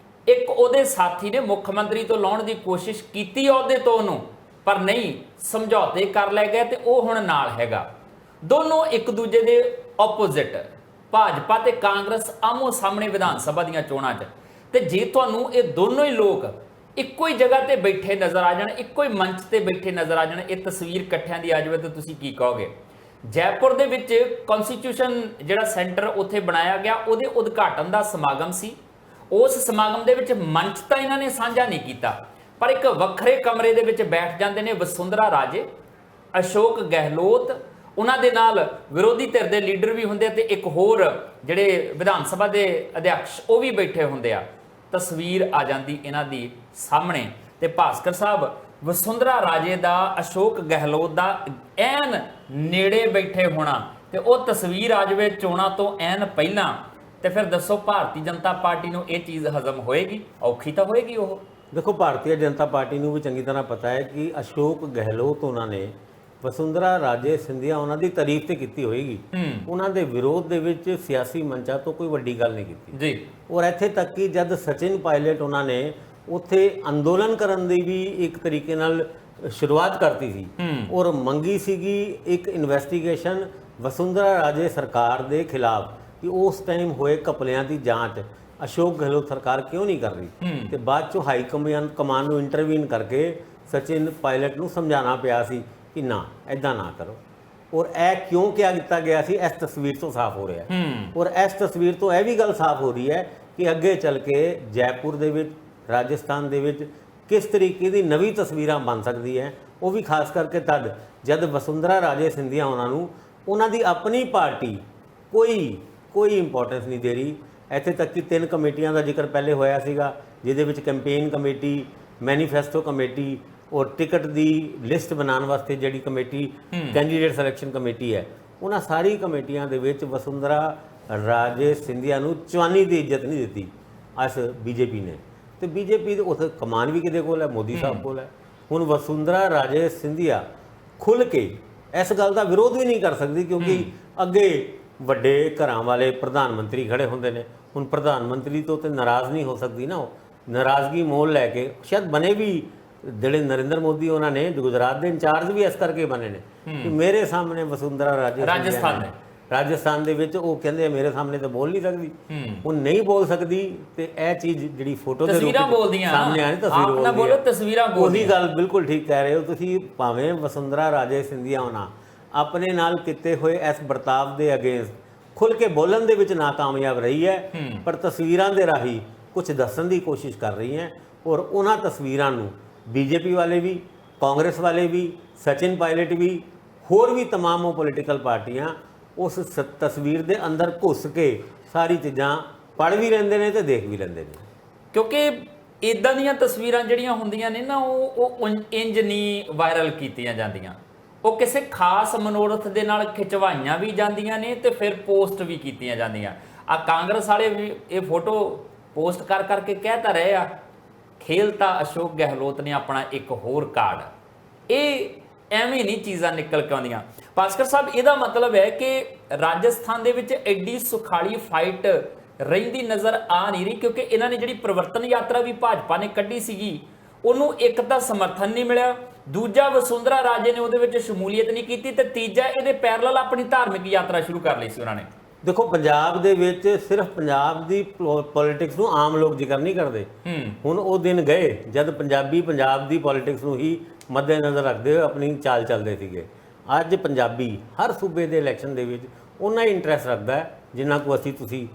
ਇੱਕ ਉਹਦੇ ਸਾਥੀ ਨੇ ਮੁੱਖ ਮੰਤਰੀ ਤੋਂ ਲਾਉਣ ਦੀ ਕੋਸ਼ਿਸ਼ ਕੀਤੀ ਉਹਦੇ ਤੋਂ ਉਹਨੂੰ, ਪਰ ਨਹੀਂ, ਸਮਝੌਤੇ ਕਰ ਲਏ ਗਏ ਤੇ ਉਹ ਹੁਣ ਨਾਲ ਹੈਗਾ। ਦੋਨੋਂ ਇੱਕ ਦੂਜੇ ਦੇ ਆਪੋਜ਼ਿਟ, ਭਾਜਪਾ ਤੇ ਕਾਂਗਰਸ ਆਮੋ ਸਾਹਮਣੇ ਵਿਧਾਨ ਸਭਾ ਦੀਆਂ ਚੋਣਾਂ 'ਚ। ਤੇ ਜੇ ਤੁਹਾਨੂੰ ਇਹ ਦੋਨੋਂ ਹੀ ਲੋਕ ਇੱਕੋ ਹੀ ਜਗ੍ਹਾ ਤੇ ਬੈਠੇ ਨਜ਼ਰ ਆ ਜਾਣ, ਇੱਕੋ ਹੀ ਮੰਚ ਤੇ ਬੈਠੇ ਨਜ਼ਰ ਆ ਜਾਣ, ਇਹ ਤਸਵੀਰ ਇਕੱਠਿਆਂ ਦੀ ਆ ਜਾਵੇ ਤਾਂ ਤੁਸੀਂ ਕੀ ਕਹੋਗੇ? ਜੈਪੁਰ ਦੇ ਵਿੱਚ ਕਨਸਟੀਟਿਊਸ਼ਨ ਜਿਹੜਾ ਸੈਂਟਰ ਉੱਥੇ ਬਣਾਇਆ ਗਿਆ, ਉਹਦੇ ਉਦਘਾਟਨ ਦਾ ਸਮਾਗਮ ਸੀ। ਉਸ ਸਮਾਗਮ ਦੇ ਵਿੱਚ ਮੰਚ ਤਾਂ ਇਹਨਾਂ ਨੇ ਸਾਂਝਾ ਨਹੀਂ ਕੀਤਾ, ਪਰ ਇੱਕ ਵੱਖਰੇ ਕਮਰੇ ਦੇ ਵਿੱਚ ਬੈਠ ਜਾਂਦੇ ਨੇ ਵਸੁੰਧਰਾ ਰਾਜੇ, ਅਸ਼ੋਕ ਗਹਿਲੋਤ, ਉਹਨਾਂ ਦੇ ਨਾਲ ਵਿਰੋਧੀ ਧਿਰ ਦੇ ਲੀਡਰ ਵੀ ਹੁੰਦੇ ਤੇ ਇੱਕ ਹੋਰ ਜਿਹੜੇ ਵਿਧਾਨ ਸਭਾ ਦੇ ਅਧਿਆਕਸ਼ ਉਹ ਵੀ ਬੈਠੇ ਹੁੰਦੇ ਆ। ਤਸਵੀਰ ਆ ਜਾਂਦੀ ਇਹਨਾਂ ਦੀ ਸਾਹਮਣੇ ਤੇ ਭਾਸਕਰ ਸਾਹਿਬ ਵਸੁੰਧਰਾ ਰਾਜੇ ਦਾ, ਅਸ਼ੋਕ ਗਹਿਲੋਤ ਦਾ ਐਨ ਨੇੜੇ ਬੈਠੇ ਹੋਣਾ ਤੇ ਉਹ ਤਸਵੀਰ ਆ ਜਾਵੇ ਚੋਣਾਂ ਤੋਂ ਐਨ ਪਹਿਲਾਂ, ਤੇ ਫਿਰ ਦੱਸੋ ਭਾਰਤੀ ਜਨਤਾ ਪਾਰਟੀ ਨੂੰ ਇਹ ਚੀਜ਼ ਹਜ਼ਮ ਹੋਏਗੀ? ਔਖੀ ਤਾਂ ਹੋਏਗੀ। ਉਹ ਦੇਖੋ, ਭਾਰਤੀ ਜਨਤਾ ਪਾਰਟੀ ਨੂੰ ਵੀ ਚੰਗੀ ਤਰ੍ਹਾਂ ਪਤਾ ਹੈ ਕਿ ਅਸ਼ੋਕ ਗਹਿਲੋਤ ਉਹਨਾਂ ਨੇ ਵਸੁੰਧਰਾ ਰਾਜੇ ਸਿੰਧੀਆ ਉਹਨਾਂ ਦੀ ਤਾਰੀਫ ਤੇ ਕੀਤੀ ਹੋਏਗੀ, ਉਹਨਾਂ ਦੇ ਵਿਰੋਧ ਦੇ ਵਿੱਚ ਸਿਆਸੀ ਮੰਚਾਂ ਤੋਂ ਕੋਈ ਵੱਡੀ ਗੱਲ ਨਹੀਂ ਕੀਤੀ ਜੀ। ਔਰ ਇੱਥੇ ਤੱਕ ਕਿ ਜਦ ਸਚਿਨ ਪਾਇਲਟ ਉਹਨਾਂ ਨੇ ਉੱਥੇ ਅੰਦੋਲਨ ਕਰਨ ਦੀ ਵੀ ਇੱਕ ਤਰੀਕੇ ਨਾਲ ਸ਼ੁਰੂਆਤ ਕਰਤੀ ਸੀ ਔਰ ਮੰਗੀ ਸੀਗੀ ਇੱਕ ਇਨਵੈਸਟੀਗੇਸ਼ਨ ਵਸੁੰਧਰਾ ਰਾਜੇ ਸਰਕਾਰ ਦੇ ਖਿਲਾਫ ਕਿ ਉਸ ਟਾਈਮ ਹੋਏ ਘਪਲਿਆਂ ਦੀ ਜਾਂਚ ਅਸ਼ੋਕ ਗਹਿਲੋਤ ਸਰਕਾਰ ਕਿਉਂ ਨਹੀਂ ਕਰ ਰਹੀ, ਤੇ ਬਾਅਦ ਚੋਂ ਹਾਈ ਕਮਾਨ ਨੂੰ ਇੰਟਰਵੀਨ ਕਰਕੇ ਸਚਿਨ ਪਾਇਲਟ ਨੂੰ ਸਮਝਾਉਣਾ ਪਿਆ ਸੀ ਕਿ ਨਾ, ਐਦਾਂ ਨਾ ਕਰੋ। ਔਰ ਇਹ ਕਿਉਂ ਕਿਹਾ ਕੀਤਾ ਗਿਆ ਸੀ, ਇਸ ਤਸਵੀਰ ਤੋਂ ਸਾਫ਼ ਹੋ ਰਿਹਾ ਔਰ ਇਸ ਤਸਵੀਰ ਤੋਂ ਇਹ ਵੀ ਗੱਲ ਸਾਫ਼ ਹੋ ਰਹੀ ਹੈ ਕਿ ਅੱਗੇ ਚੱਲ ਕੇ ਜੈਪੁਰ ਦੇ ਵਿੱਚ, ਰਾਜਸਥਾਨ ਦੇ ਵਿੱਚ ਕਿਸ ਤਰੀਕੇ ਦੀ ਨਵੀਂ ਤਸਵੀਰਾਂ ਬਣ ਸਕਦੀ ਹੈ। ਉਹ ਵੀ ਖਾਸ ਕਰਕੇ ਤਦ ਜਦ ਵਸੁੰਧਰਾ ਰਾਜੇ ਸਿੰਧੀਆ ਉਹਨਾਂ ਨੂੰ ਉਹਨਾਂ ਦੀ ਆਪਣੀ ਪਾਰਟੀ ਕੋਈ ਇੰਪੋਰਟੈਂਸ ਨਹੀਂ ਦੇ ਰਹੀ। ਇੱਥੇ ਤੱਕ ਕਿ 3 ਕਮੇਟੀਆਂ ਦਾ ਜ਼ਿਕਰ ਪਹਿਲੇ ਹੋਇਆ ਸੀਗਾ, ਜਿਹਦੇ ਵਿੱਚ ਕੈਂਪੇਨ ਕਮੇਟੀ, ਮੈਨੀਫੈਸਟੋ ਕਮੇਟੀ ਔਰ ਟਿਕਟ ਦੀ ਲਿਸਟ ਬਣਾਉਣ ਵਾਸਤੇ ਜਿਹੜੀ ਕਮੇਟੀ ਕੈਂਡੀਡੇਟ ਸਿਲੈਕਸ਼ਨ ਕਮੇਟੀ ਹੈ, ਉਹਨਾਂ ਸਾਰੀ ਕਮੇਟੀਆਂ ਦੇ ਵਿੱਚ ਵਸੁੰਧਰਾ ਰਾਜੇ ਸਿੰਧੀਆ ਨੂੰ ਚਵਾਨੀ ਦੀ ਇੱਜ਼ਤ ਨਹੀਂ ਦਿੱਤੀ ਇਸ ਬੀਜੇਪੀ ਨੇ। ਤੇ ਬੀਜੇਪੀ ਦੇ ਉੱਥੇ ਕਮਾਨ ਵੀ ਕਿਹਦੇ ਕੋਲ ਹੈ? ਮੋਦੀ ਸਾਹਿਬ ਕੋਲ ਹੈ। ਹੁਣ ਵਸੁੰਧਰਾ ਰਾਜੇ ਸਿੰਧੀਆ ਖੁੱਲ੍ਹ ਕੇ ਇਸ ਗੱਲ ਦਾ ਵਿਰੋਧ ਵੀ ਨਹੀਂ ਕਰ ਸਕਦੀ ਕਿਉਂਕਿ ਅੱਗੇ ਵੱਡੇ ਘਰਾਂ ਵਾਲੇ ਪ੍ਰਧਾਨ ਮੰਤਰੀ ਖੜੇ ਹੁੰਦੇ ਨੇ। ਹੁਣ ਪ੍ਰਧਾਨ ਮੰਤਰੀ ਤੋਂ ਤੇ ਨਾਰਾਜ਼ ਨਹੀਂ ਹੋ ਸਕਦੀ ਨਾ ਉਹ। ਨਾਰਾਜ਼ਗੀ ਮੋਲ ਲੈ ਕੇ ਸ਼ਾਇਦ ਬਣੇ ਵੀ ਜਿਹੜੇ ਨਰਿੰਦਰ ਮੋਦੀ ਉਹਨਾਂ ਨੇ ਗੁਜਰਾਤ ਦੇ ਇੰਚਾਰਜ ਵੀ ਇਸ ਕਰਕੇ ਬਣੇ ਨੇ ਕਿ ਮੇਰੇ ਸਾਹਮਣੇ ਵਸੁੰਧਰਾ ਰਾਜਸਥਾਨ ਦੇ ਵਿੱਚ ਉਹ ਕਹਿੰਦੇ ਮੇਰੇ ਸਾਹਮਣੇ ਤਾਂ ਬੋਲ ਨਹੀਂ ਸਕਦੀ, ਉਹ ਨਹੀਂ ਬੋਲ ਸਕਦੀ ਤੇ ਇਹ ਚੀਜ਼ ਜਿਹੜੀ ਫੋਟੋ ਦੇ ਰੂਪ ਸਾਹਮਣੇ ਆਣੀ ਤਸਵੀਰਾਂ ਉਹੀ ਗੱਲ ਬਿਲਕੁਲ ਠੀਕ ਕਹਿ ਰਹੇ ਹੋ ਤੁਸੀਂ। ਭਾਵੇਂ ਵਸੁੰਧਰਾ ਰਾਜੇ ਸਿੰਧੀਆ ਉਹਨਾਂ ਆਪਣੇ ਨਾਲ ਕੀਤੇ ਹੋਏ ਇਸ ਵਰਤਾਵ ਦੇ ਅਗੇਂਸਟ ਖੁੱਲ ਕੇ ਬੋਲਣ ਦੇ ਵਿੱਚ ਨਾਕਾਮਯਾਬ ਰਹੀ ਹੈ, ਪਰ ਤਸਵੀਰਾਂ ਦੇ ਰਾਹੀਂ ਕੁਝ ਦੱਸਣ ਦੀ ਕੋਸ਼ਿਸ਼ ਕਰ ਰਹੀ ਹੈ। ਔਰ ਉਹਨਾਂ ਤਸਵੀਰਾਂ ਨੂੰ ਬੀਜੇਪੀ ਵਾਲੇ ਵੀ, ਕਾਂਗਰਸ ਵਾਲੇ ਵੀ, ਸਚਿਨ ਪਾਇਲਟ ਵੀ, ਹੋਰ ਵੀ तमाम ਉਹ ਪੋਲੀਟੀਕਲ ਪਾਰਟੀਆਂ ਉਸ ਤਸਵੀਰ ਦੇ ਅੰਦਰ ਘੁੱਸ ਕੇ ਸਾਰੀ ਚੀਜ਼ਾਂ ਪੜ੍ਹ ਵੀ ਲੈਂਦੇ ਨੇ ਤੇ ਦੇਖ ਵੀ ਲੈਂਦੇ ਨੇ। ਕਿਉਂਕਿ ਇਦਾਂ ਦੀਆਂ ਤਸਵੀਰਾਂ ਜਿਹੜੀਆਂ ਹੁੰਦੀਆਂ ਨੇ ਨਾ ਉਹ ਇੰਜ ਨਹੀਂ ਵਾਇਰਲ ਕੀਤੀਆਂ ਜਾਂਦੀਆਂ, ਉਹ ਕਿਸੇ ਖਾਸ ਮਨੋਰਥ ਦੇ ਨਾਲ ਖਿਚਵਾਈਆਂ ਵੀ ਜਾਂਦੀਆਂ ਨੇ ਤੇ ਫਿਰ ਪੋਸਟ ਵੀ ਕੀਤੀਆਂ ਜਾਂਦੀਆਂ। ਆ ਕਾਂਗਰਸ ਵਾਲੇ ਵੀ ਇਹ ਫੋਟੋ ਪੋਸਟ ਕਰ ਕਰਕੇ ਕਹਿ ਤਾਂ ਰਹੇ ਆ ਖੇਲਤਾ ਅਸ਼ੋਕ ਗਹਿਲੋਤ ਨੇ ਆਪਣਾ ਇੱਕ ਹੋਰ ਕਾਰਡ। ਇਹ ਐਵੇਂ ਨਹੀਂ ਚੀਜ਼ਾਂ ਨਿਕਲ ਕੇ ਆਉਂਦੀਆਂ। ਭਾਸਕਰ ਸਾਹਿਬ, ਇਹਦਾ ਮਤਲਬ ਹੈ ਕਿ ਰਾਜਸਥਾਨ ਦੇ ਵਿੱਚ ਐਡੀ ਸੁਖਾਲੀ ਫਾਈਟ ਰਹਿੰਦੀ ਨਜ਼ਰ ਆ ਨਹੀਂ ਰਹੀ, ਕਿਉਂਕਿ ਇਹਨਾਂ ਨੇ ਜਿਹੜੀ ਪਰਿਵਰਤਨ ਯਾਤਰਾ ਵੀ ਭਾਜਪਾ ਨੇ ਕੱਢੀ ਸੀਗੀ ਉਹਨੂੰ ਇੱਕ ਤਾਂ ਸਮਰਥਨ ਨਹੀਂ ਮਿਲਿਆ, ਦੂਜਾ ਵਸੁੰਧਰਾ ਰਾਜੇ ਨੇ ਉਹਦੇ ਵਿੱਚ ਸ਼ਮੂਲੀਅਤ ਨਹੀਂ ਕੀਤੀ, ਤੇ ਤੀਜਾ ਇਹਦੇ ਪੈਰਲਲ ਆਪਣੀ ਧਾਰਮਿਕ ਯਾਤਰਾ ਸ਼ੁਰੂ ਕਰ ਲਈ ਸੀ ਉਹਨਾਂ ਨੇ। ਦੇਖੋ ਪੰਜਾਬ ਦੇ ਵਿੱਚ ਸਿਰਫ ਪੰਜਾਬ ਦੀ ਪੋਲਿਟਿਕਸ ਨੂੰ ਆਮ ਲੋਕ ਜ਼ਿਕਰ ਨਹੀਂ ਕਰਦੇ। ਹੁਣ ਉਹ ਦਿਨ ਗਏ ਜਦ ਪੰਜਾਬੀ ਪੰਜਾਬ ਦੀ ਪੋਲਿਟਿਕਸ ਨੂੰ ਹੀ ਮੱਦੇਨਜ਼ਰ ਰੱਖਦੇ ਹੋਏ ਆਪਣੀ ਚਾਲ ਚੱਲਦੇ ਸੀਗੇ। ਅੱਜ ਪੰਜਾਬੀ ਹਰ ਸੂਬੇ ਦੇ ਇਲੈਕਸ਼ਨ ਦੇ ਵਿੱਚ ਉਹਨਾਂ ਹੀ ਇੰਟਰਸਟ ਰੱਖਦਾ ਹੈ ਜਿੰਨਾ ਕੁ ਤੁਸੀਂ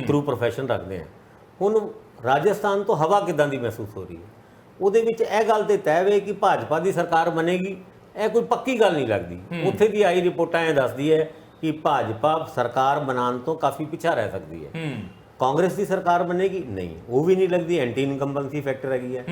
ਥਰੂ ਪ੍ਰੋਫੈਸ਼ਨ ਰੱਖਦੇ ਹਾਂ। ਹੁਣ ਰਾਜਸਥਾਨ ਤੋਂ ਹਵਾ ਕਿੱਦਾਂ ਦੀ ਮਹਿਸੂਸ ਹੋ ਰਹੀ ਹੈ, ਉਹਦੇ ਵਿੱਚ ਇਹ ਗੱਲ ਤੇ ਤੈਅ ਵੇ ਕਿ ਭਾਜਪਾ ਦੀ ਸਰਕਾਰ ਬਣੇਗੀ, ਇਹ ਕੋਈ ਪੱਕੀ ਗੱਲ ਨਹੀਂ ਲੱਗਦੀ। ਉੱਥੇ ਦੀ ਆਈ ਰਿਪੋਰਟਾਂ ਇਹ ਦੱਸਦੀ ਹੈ ਕਿ ਭਾਜਪਾ ਸਰਕਾਰ ਬਣਾਉਣ ਤੋਂ ਕਾਫੀ ਪਿੱਛਾ ਰਹਿ ਸਕਦੀ ਹੈ। ਕਾਂਗਰਸ ਦੀ ਸਰਕਾਰ ਬਣੇਗੀ, ਨਹੀਂ ਉਹ ਵੀ ਨਹੀਂ ਲੱਗਦੀ, ਐਂਟੀ ਇਨਕੰਬੈਂਸੀ ਫੈਕਟਰ ਹੈਗੀ ਹੈ।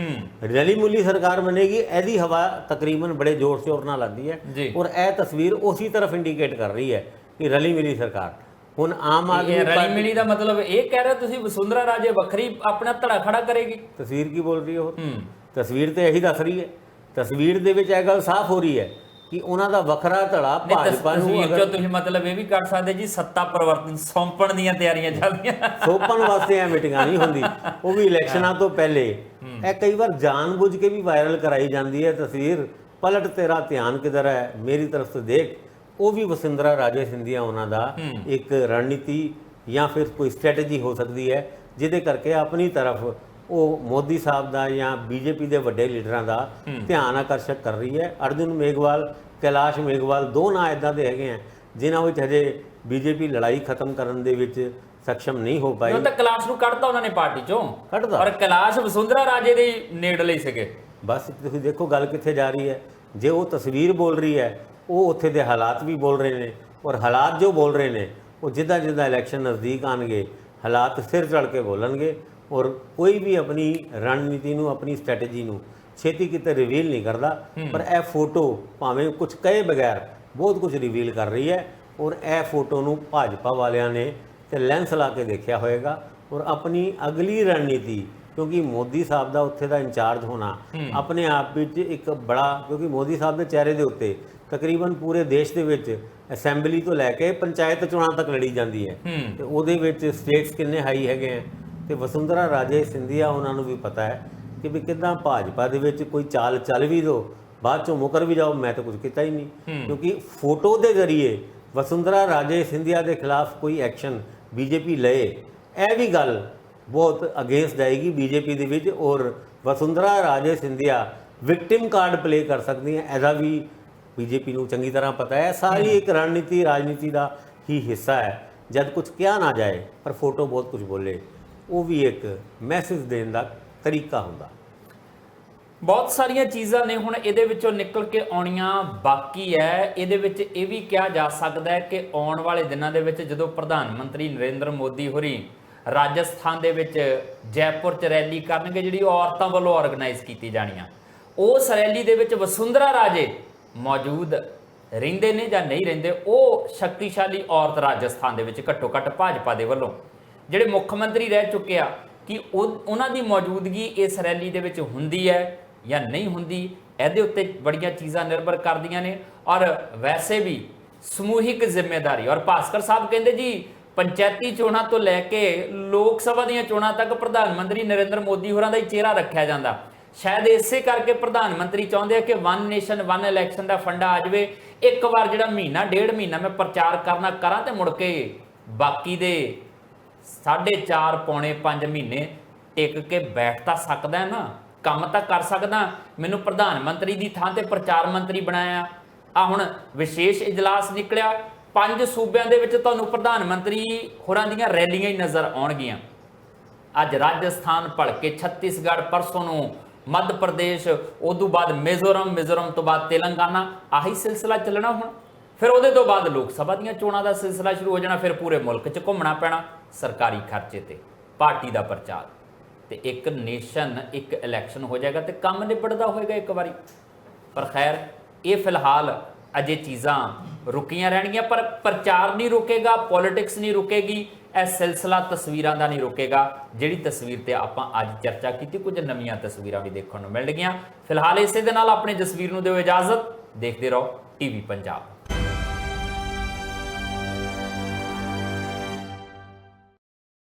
ਰਲੀ ਮੁੱਲੀ ਸਰਕਾਰ ਬਣੇਗੀ, ਇਹਦੀ ਹਵਾ ਤਕਰੀਬਨ ਬੜੇ ਜ਼ੋਰ ਸ਼ੋਰ ਨਾਲ ਲੱਗਦੀ ਹੈ। ਔਰ ਇਹ ਤਸਵੀਰ ਉਸੇ ਤਰਫ ਇੰਡੀਕੇਟ ਕਰ ਰਹੀ ਹੈ ਕਿ ਰਲੀ ਮਿਲੀ ਸਰਕਾਰ। ਹੁਣ ਆਮ ਆਦਮੀ ਰਲੀ ਮਿਲੀ ਦਾ ਮਤਲਬ ਇਹ ਕਹਿ ਰਹੇ ਤੁਸੀਂ ਵਸੁੰਧਰਾ ਰਾਜੇ ਵੱਖਰੀ ਆਪਣਾ ਧੜਾ ਖੜਾ ਕਰੇਗੀ। ਤਸਵੀਰ ਕੀ ਬੋਲ ਰਹੀ ਹੈ? ਹੋਰ ਤਸਵੀਰ ਤੇ ਇਹੀ ਦੱਸ ਰਹੀ ਹੈ। ਤਸਵੀਰ ਦੇ ਵਿੱਚ ਇਹ ਗੱਲ ਸਾਫ਼ ਹੋ ਰਹੀ ਹੈ ਕਿ ਉਹਨਾਂ ਦਾ ਵੱਖਰਾ ਧੜਾ ਭਾਜਪਾ ਨੂੰ ਅਗਰ ਤੁਸੀਂ ਮਤਲਬ ਇਹ ਵੀ ਕਰ ਸਕਦੇ ਜੀ ਸੱਤਾ ਪਰਿਵਰਤਨ ਸੌਂਪਣ ਦੀਆਂ ਤਿਆਰੀਆਂ ਚੱਲਦੀਆਂ। ਸੌਂਪਣ ਵਾਸਤੇ ਇਹ ਮੀਟਿੰਗਾਂ ਨਹੀਂ ਹੁੰਦੀ, ਉਹ ਵੀ ਇਲੈਕਸ਼ਨਾਂ ਤੋਂ ਪਹਿਲੇ। ਇਹ ਕਈ ਵਾਰ ਜਾਣਬੁੱਝ ਕੇ ਵੀ ਵਾਇਰਲ ਕਰਾਈ ਜਾਂਦੀ ਹੈ ਤਸਵੀਰ। ਪਲਟ ਤੇਰਾ ਧਿਆਨ ਕਿਧਰ ਹੈ ਮੇਰੀ ਤਰਫ ਤੋਂ ਦੇਖ। ਉਹ ਵੀ ਵਸੁੰਧਰਾ ਰਾਜੇ ਸਿੰਧੀਆ ਉਹਨਾਂ ਦਾ ਇੱਕ ਰਣਨੀਤੀ ਜਾਂ ਫਿਰ ਕੋਈ ਸਟ੍ਰੈਟਜੀ ਹੋ ਸਕਦੀ ਹੈ ਜਿਹਦੇ ਕਰਕੇ ਆਪਣੀ ਤਰਫ ਉਹ ਮੋਦੀ ਸਾਹਿਬ ਦਾ ਜਾਂ ਬੀਜੇਪੀ ਦੇ ਵੱਡੇ ਲੀਡਰਾਂ ਦਾ ਧਿਆਨ ਆਕਰਸ਼ਕ ਕਰ ਰਹੀ ਹੈ। ਅਰਜੁਨ ਮੇਘਵਾਲ, ਕੈਲਾਸ਼ ਮੇਘਵਾਲ ਦੋ ਨਾਂ ਇੱਦਾਂ ਦੇ ਹੈਗੇ ਆ ਜਿਨ੍ਹਾਂ ਵਿੱਚ ਹਜੇ ਬੀਜੇਪੀ ਲੜਾਈ ਖਤਮ ਕਰਨ ਦੇ ਵਿੱਚ ਸક્ષਮ ਨਹੀਂ ਹੋ ਪਾਈ। ਉਹ ਤਾਂ ਕੈਲਾਸ਼ ਨੂੰ ਕੱਢਤਾ ਉਹਨਾਂ ਨੇ ਪਾਰਟੀ ਚੋਂ, ਕੱਢਦਾ, ਔਰ ਕੈਲਾਸ਼ ਵਸੁੰਧਰਾ ਰਾਜੇ ਦੇ ਨੇੜਲੇ ਸੀਗੇ। ਬਸ ਤੁਸੀਂ ਦੇਖੋ ਗੱਲ ਕਿੱਥੇ ਜਾ ਰਹੀ ਹੈ। ਜੇ ਉਹ ਤਸਵੀਰ ਬੋਲ ਰਹੀ ਹੈ, ਉਹ ਉੱਥੇ ਦੇ ਹਾਲਾਤ ਵੀ ਬੋਲ ਰਹੇ ਨੇ, ਔਰ ਹਾਲਾਤ ਜੋ ਬੋਲ ਰਹੇ ਨੇ ਉਹ ਜਿੱਦਾਂ ਜਿੱਦਾਂ ਇਲੈਕਸ਼ਨ ਨਜ਼ਦੀਕ ਆਉਣਗੇ ਹਾਲਾਤ ਸਿਰ ਚੜ੍ਹ ਕੇ ਬੋਲਣਗੇ। ਔਰ ਕੋਈ ਵੀ ਆਪਣੀ ਰਣਨੀਤੀ ਨੂੰ, ਆਪਣੀ ਸਟ੍ਰੈਟਜੀ ਨੂੰ ਛੇਤੀ ਕਿਤੇ ਰਿਵੀਲ ਨਹੀਂ ਕਰਦਾ, ਪਰ ਇਹ ਫੋਟੋ ਭਾਵੇਂ ਕੁਝ ਕਹੇ ਬਗੈਰ ਬਹੁਤ ਕੁਝ ਰਿਵੀਲ ਕਰ ਰਹੀ ਹੈ। ਔਰ ਇਹ ਫੋਟੋ ਨੂੰ ਭਾਜਪਾ ਵਾਲਿਆਂ ਨੇ ਤੇ ਲੈਂਸ ਲਾ ਕੇ ਦੇਖਿਆ ਹੋਏਗਾ ਔਰ ਆਪਣੀ ਅਗਲੀ ਰਣਨੀਤੀ, ਕਿਉਂਕਿ ਮੋਦੀ ਸਾਹਿਬ ਦਾ ਉੱਥੇ ਦਾ ਇੰਚਾਰਜ ਹੋਣਾ ਆਪਣੇ ਆਪ ਵਿੱਚ ਇੱਕ ਬੜਾ, ਕਿਉਂਕਿ ਮੋਦੀ ਸਾਹਿਬ ਦੇ ਚਿਹਰੇ ਦੇ ਉੱਤੇ ਤਕਰੀਬਨ ਪੂਰੇ ਦੇਸ਼ ਦੇ ਵਿੱਚ ਅਸੈਂਬਲੀ ਤੋਂ ਲੈ ਕੇ ਪੰਚਾਇਤ ਚੋਣਾਂ ਤੱਕ ਲੜੀ ਜਾਂਦੀ ਹੈ ਤੇ ਉਹਦੇ ਵਿੱਚ ਸਟੇਟਸ ਕਿੰਨੇ ਹਾਈ ਹੈਗੇ ਆ। ਤੇ ਵਸੁੰਧਰਾ ਰਾਜੇ ਸਿੰਧੀਆ ਉਹਨਾਂ ਨੂੰ ਵੀ ਪਤਾ ਹੈ ਕਿ ਵੀ ਕਿੱਦਾਂ ਭਾਜਪਾ ਦੇ ਵਿੱਚ ਕੋਈ ਚਾਲ ਚੱਲ ਵੀ ਦੋ, ਬਾਅਦ ਚੋਂ ਮੁਕਰ ਵੀ ਜਾਓ, ਮੈਂ ਤਾਂ ਕੁਝ ਕੀਤਾ ਹੀ ਨਹੀਂ। ਕਿਉਂਕਿ ਫੋਟੋ ਦੇ ਜ਼ਰੀਏ ਵਸੁੰਧਰਾ ਰਾਜੇ ਸਿੰਧੀਆ ਦੇ ਖਿਲਾਫ ਕੋਈ ਐਕਸ਼ਨ ਬੀਜੇਪੀ ਲਏ, ਇਹ ਵੀ ਗੱਲ ਬਹੁਤ ਅਗੇਂਸਟ ਜਾਏਗੀ ਬੀਜੇਪੀ ਦੇ ਵਿੱਚ। ਔਰ ਵਸੁੰਧਰਾ ਰਾਜੇ ਸਿੰਧੀਆ ਵਿਕਟਿਮ ਕਾਰਡ ਪਲੇ ਕਰ ਸਕਦੀ ਹੈ, ਇਹਦਾ ਵੀ ਬੀਜੇਪੀ ਨੂੰ ਚੰਗੀ ਤਰ੍ਹਾਂ ਪਤਾ ਹੈ। ਸਾਰੀ ਇੱਕ ਰਣਨੀਤੀ ਰਾਜਨੀਤੀ ਦਾ ਹੀ ਹਿੱਸਾ ਹੈ। ਜਦ ਕੁਝ ਕਿਹਾ ਨਾ ਜਾਏ ਪਰ ਫੋਟੋ ਬਹੁਤ ਕੁਝ ਬੋਲੇ, ਉਹ ਵੀ ਇੱਕ ਮੈਸੇਜ ਦੇਣ ਦਾ ਤਰੀਕਾ ਹੁੰਦਾ। ਬਹੁਤ ਸਾਰੀਆਂ ਚੀਜ਼ਾਂ ਨੇ ਹੁਣ ਇਹਦੇ ਵਿੱਚੋਂ ਨਿਕਲ ਕੇ ਆਉਣੀਆਂ ਬਾਕੀ ਹੈ। ਇਹਦੇ ਵਿੱਚ ਇਹ ਵੀ ਕਿਹਾ ਜਾ ਸਕਦਾ ਹੈ ਕਿ ਆਉਣ ਵਾਲੇ ਦਿਨਾਂ ਦੇ ਵਿੱਚ ਜਦੋਂ ਪ੍ਰਧਾਨ ਮੰਤਰੀ ਨਰਿੰਦਰ ਮੋਦੀ ਹੋਰੀ ਰਾਜਸਥਾਨ ਦੇ ਵਿੱਚ ਜੈਪੁਰ 'ਚ ਰੈਲੀ ਕਰਨਗੇ, ਜਿਹੜੀ ਔਰਤਾਂ ਵੱਲੋਂ ਆਰਗੇਨਾਈਜ਼ ਕੀਤੀ ਜਾਣੀ ਆ, ਉਸ ਰੈਲੀ ਦੇ ਵਿੱਚ ਵਸੁੰਧਰਾ ਰਾਜੇ ਮੌਜੂਦ ਰਹਿੰਦੇ ਨੇ ਜਾਂ ਨਹੀਂ ਰਹਿੰਦੇ, ਉਹ ਸ਼ਕਤੀਸ਼ਾਲੀ ਔਰਤ ਰਾਜਸਥਾਨ ਦੇ ਵਿੱਚ ਘੱਟੋ ਘੱਟ ਭਾਜਪਾ ਦੇ ਵੱਲੋਂ ਜਿਹੜੇ ਮੁੱਖ ਮੰਤਰੀ ਰਹਿ ਚੁੱਕੇ ਆ, ਕਿ ਉਹਨਾਂ ਦੀ ਮੌਜੂਦਗੀ ਇਸ ਰੈਲੀ ਦੇ ਵਿੱਚ ਹੁੰਦੀ ਹੈ ਜਾਂ ਨਹੀਂ ਹੁੰਦੀ, ਇਹਦੇ ਉੱਤੇ ਬੜੀਆਂ ਚੀਜ਼ਾਂ ਨਿਰਭਰ ਕਰਦੀਆਂ ਨੇ। ਔਰ ਵੈਸੇ ਵੀ ਸਮੂਹਿਕ ਜ਼ਿੰਮੇਵਾਰੀ, ਔਰ ਭਾਸਕਰ ਸਾਹਿਬ ਕਹਿੰਦੇ ਜੀ ਪੰਚਾਇਤੀ ਚੋਣਾਂ ਤੋਂ ਲੈ ਕੇ ਲੋਕ ਸਭਾ ਦੀਆਂ ਚੋਣਾਂ ਤੱਕ ਪ੍ਰਧਾਨ ਮੰਤਰੀ ਨਰਿੰਦਰ ਮੋਦੀ ਹੋਰਾਂ ਦਾ ਹੀ ਚਿਹਰਾ ਰੱਖਿਆ ਜਾਂਦਾ। ਸ਼ਾਇਦ ਇਸੇ ਕਰਕੇ ਪ੍ਰਧਾਨ ਮੰਤਰੀ ਚਾਹੁੰਦੇ ਆ ਕਿ ਵਨ ਨੇਸ਼ਨ ਵਨ ਇਲੈਕਸ਼ਨ ਦਾ ਫੰਡਾ ਆ ਜਾਵੇ। ਇੱਕ ਵਾਰ ਜਿਹੜਾ ਮਹੀਨਾ ਡੇਢ ਮਹੀਨਾ ਮੈਂ ਪ੍ਰਚਾਰ ਕਰਨਾ ਕਰਾਂ ਤੇ ਮੁੜ ਕੇ ਬਾਕੀ ਦੇ 4.5 ਪੌਣੇ 5 ਮਹੀਨੇ ਟਿਕ ਕੇ ਬੈਠ ਤਾਂ ਸਕਦਾ ਨਾ, ਕੰਮ ਤਾਂ ਕਰ ਸਕਦਾ। ਮੈਨੂੰ ਪ੍ਰਧਾਨ ਮੰਤਰੀ ਦੀ ਥਾਂ ਤੇ ਪ੍ਰਚਾਰ ਮੰਤਰੀ ਬਣਾਇਆ। ਆ ਹੁਣ ਵਿਸ਼ੇਸ਼ ਇਜਲਾਸ ਨਿਕਲਿਆ, 5 ਸੂਬਿਆਂ ਦੇ ਵਿੱਚ ਤੁਹਾਨੂੰ ਪ੍ਰਧਾਨ ਮੰਤਰੀ ਹੋਰਾਂ ਦੀਆਂ ਰੈਲੀਆਂ ਹੀ ਨਜ਼ਰ ਆਉਣਗੀਆਂ। ਅੱਜ ਰਾਜਸਥਾਨ ਭਲਕੇ, ਛੱਤੀਸਗੜ੍ਹ ਪਰਸੋਂ ਨੂੰ ਮੱਧ ਪ੍ਰਦੇਸ਼, ਉਦੋਂ ਬਾਅਦ ਮਿਜ਼ੋਰਮ ਤੋਂ ਬਾਅਦ ਤੇਲੰਗਾਨਾ। ਆਹੀ ਸਿਲਸਿਲਾ ਚੱਲਣਾ ਹੁਣ। ਫਿਰ ਉਹਦੇ ਤੋਂ ਬਾਅਦ ਲੋਕ ਸਭਾ ਦੀਆਂ ਚੋਣਾਂ ਦਾ ਸਿਲਸਿਲਾ ਸ਼ੁਰੂ ਹੋ ਜਾਣਾ। ਫਿਰ ਪੂਰੇ ਮੁਲਕ 'ਚ ਘੁੰਮਣਾ ਪੈਣਾ ਸਰਕਾਰੀ ਖਰਚੇ ਤੇ, ਪਾਰਟੀ ਦਾ ਪ੍ਰਚਾਰ ਤੇ ਇੱਕ ਨੇਸ਼ਨ ਇੱਕ ਇਲੈਕਸ਼ਨ ਹੋ ਜਾਏਗਾ ਤੇ ਕੰਮ ਨਿਬੜਦਾ ਹੋਏਗਾ ਇੱਕ ਵਾਰੀ। ਪਰ ਖੈਰ ਇਹ ਫਿਲਹਾਲ ਅਜੇ ਚੀਜ਼ਾਂ ਰੁਕੀਆਂ ਰਹਿਣਗੀਆਂ, ਪਰ ਪ੍ਰਚਾਰ ਨਹੀਂ ਰੁਕੇਗਾ, ਪੋਲਿਟਿਕਸ ਨਹੀਂ ਰੁਕੇਗੀ, ਇਹ ਸਿਲਸਿਲਾ ਤਸਵੀਰਾਂ ਦਾ ਨਹੀਂ ਰੁਕੇਗਾ। ਜਿਹੜੀ ਤਸਵੀਰ ਤੇ ਆਪਾਂ ਅੱਜ ਚਰਚਾ ਕੀਤੀ, ਕੁਝ ਨਵੀਆਂ ਤਸਵੀਰਾਂ ਵੀ ਦੇਖਣ ਨੂੰ ਮਿਲ ਗਈਆਂ। ਫਿਲਹਾਲ ਇਸੇ ਦੇ ਨਾਲ ਆਪਣੇ ਜਸਵੀਰ ਨੂੰ ਦਿਓ ਇਜਾਜ਼ਤ। ਦੇਖਦੇ ਰਹੋ ਟੀਵੀ ਪੰਜਾਬ।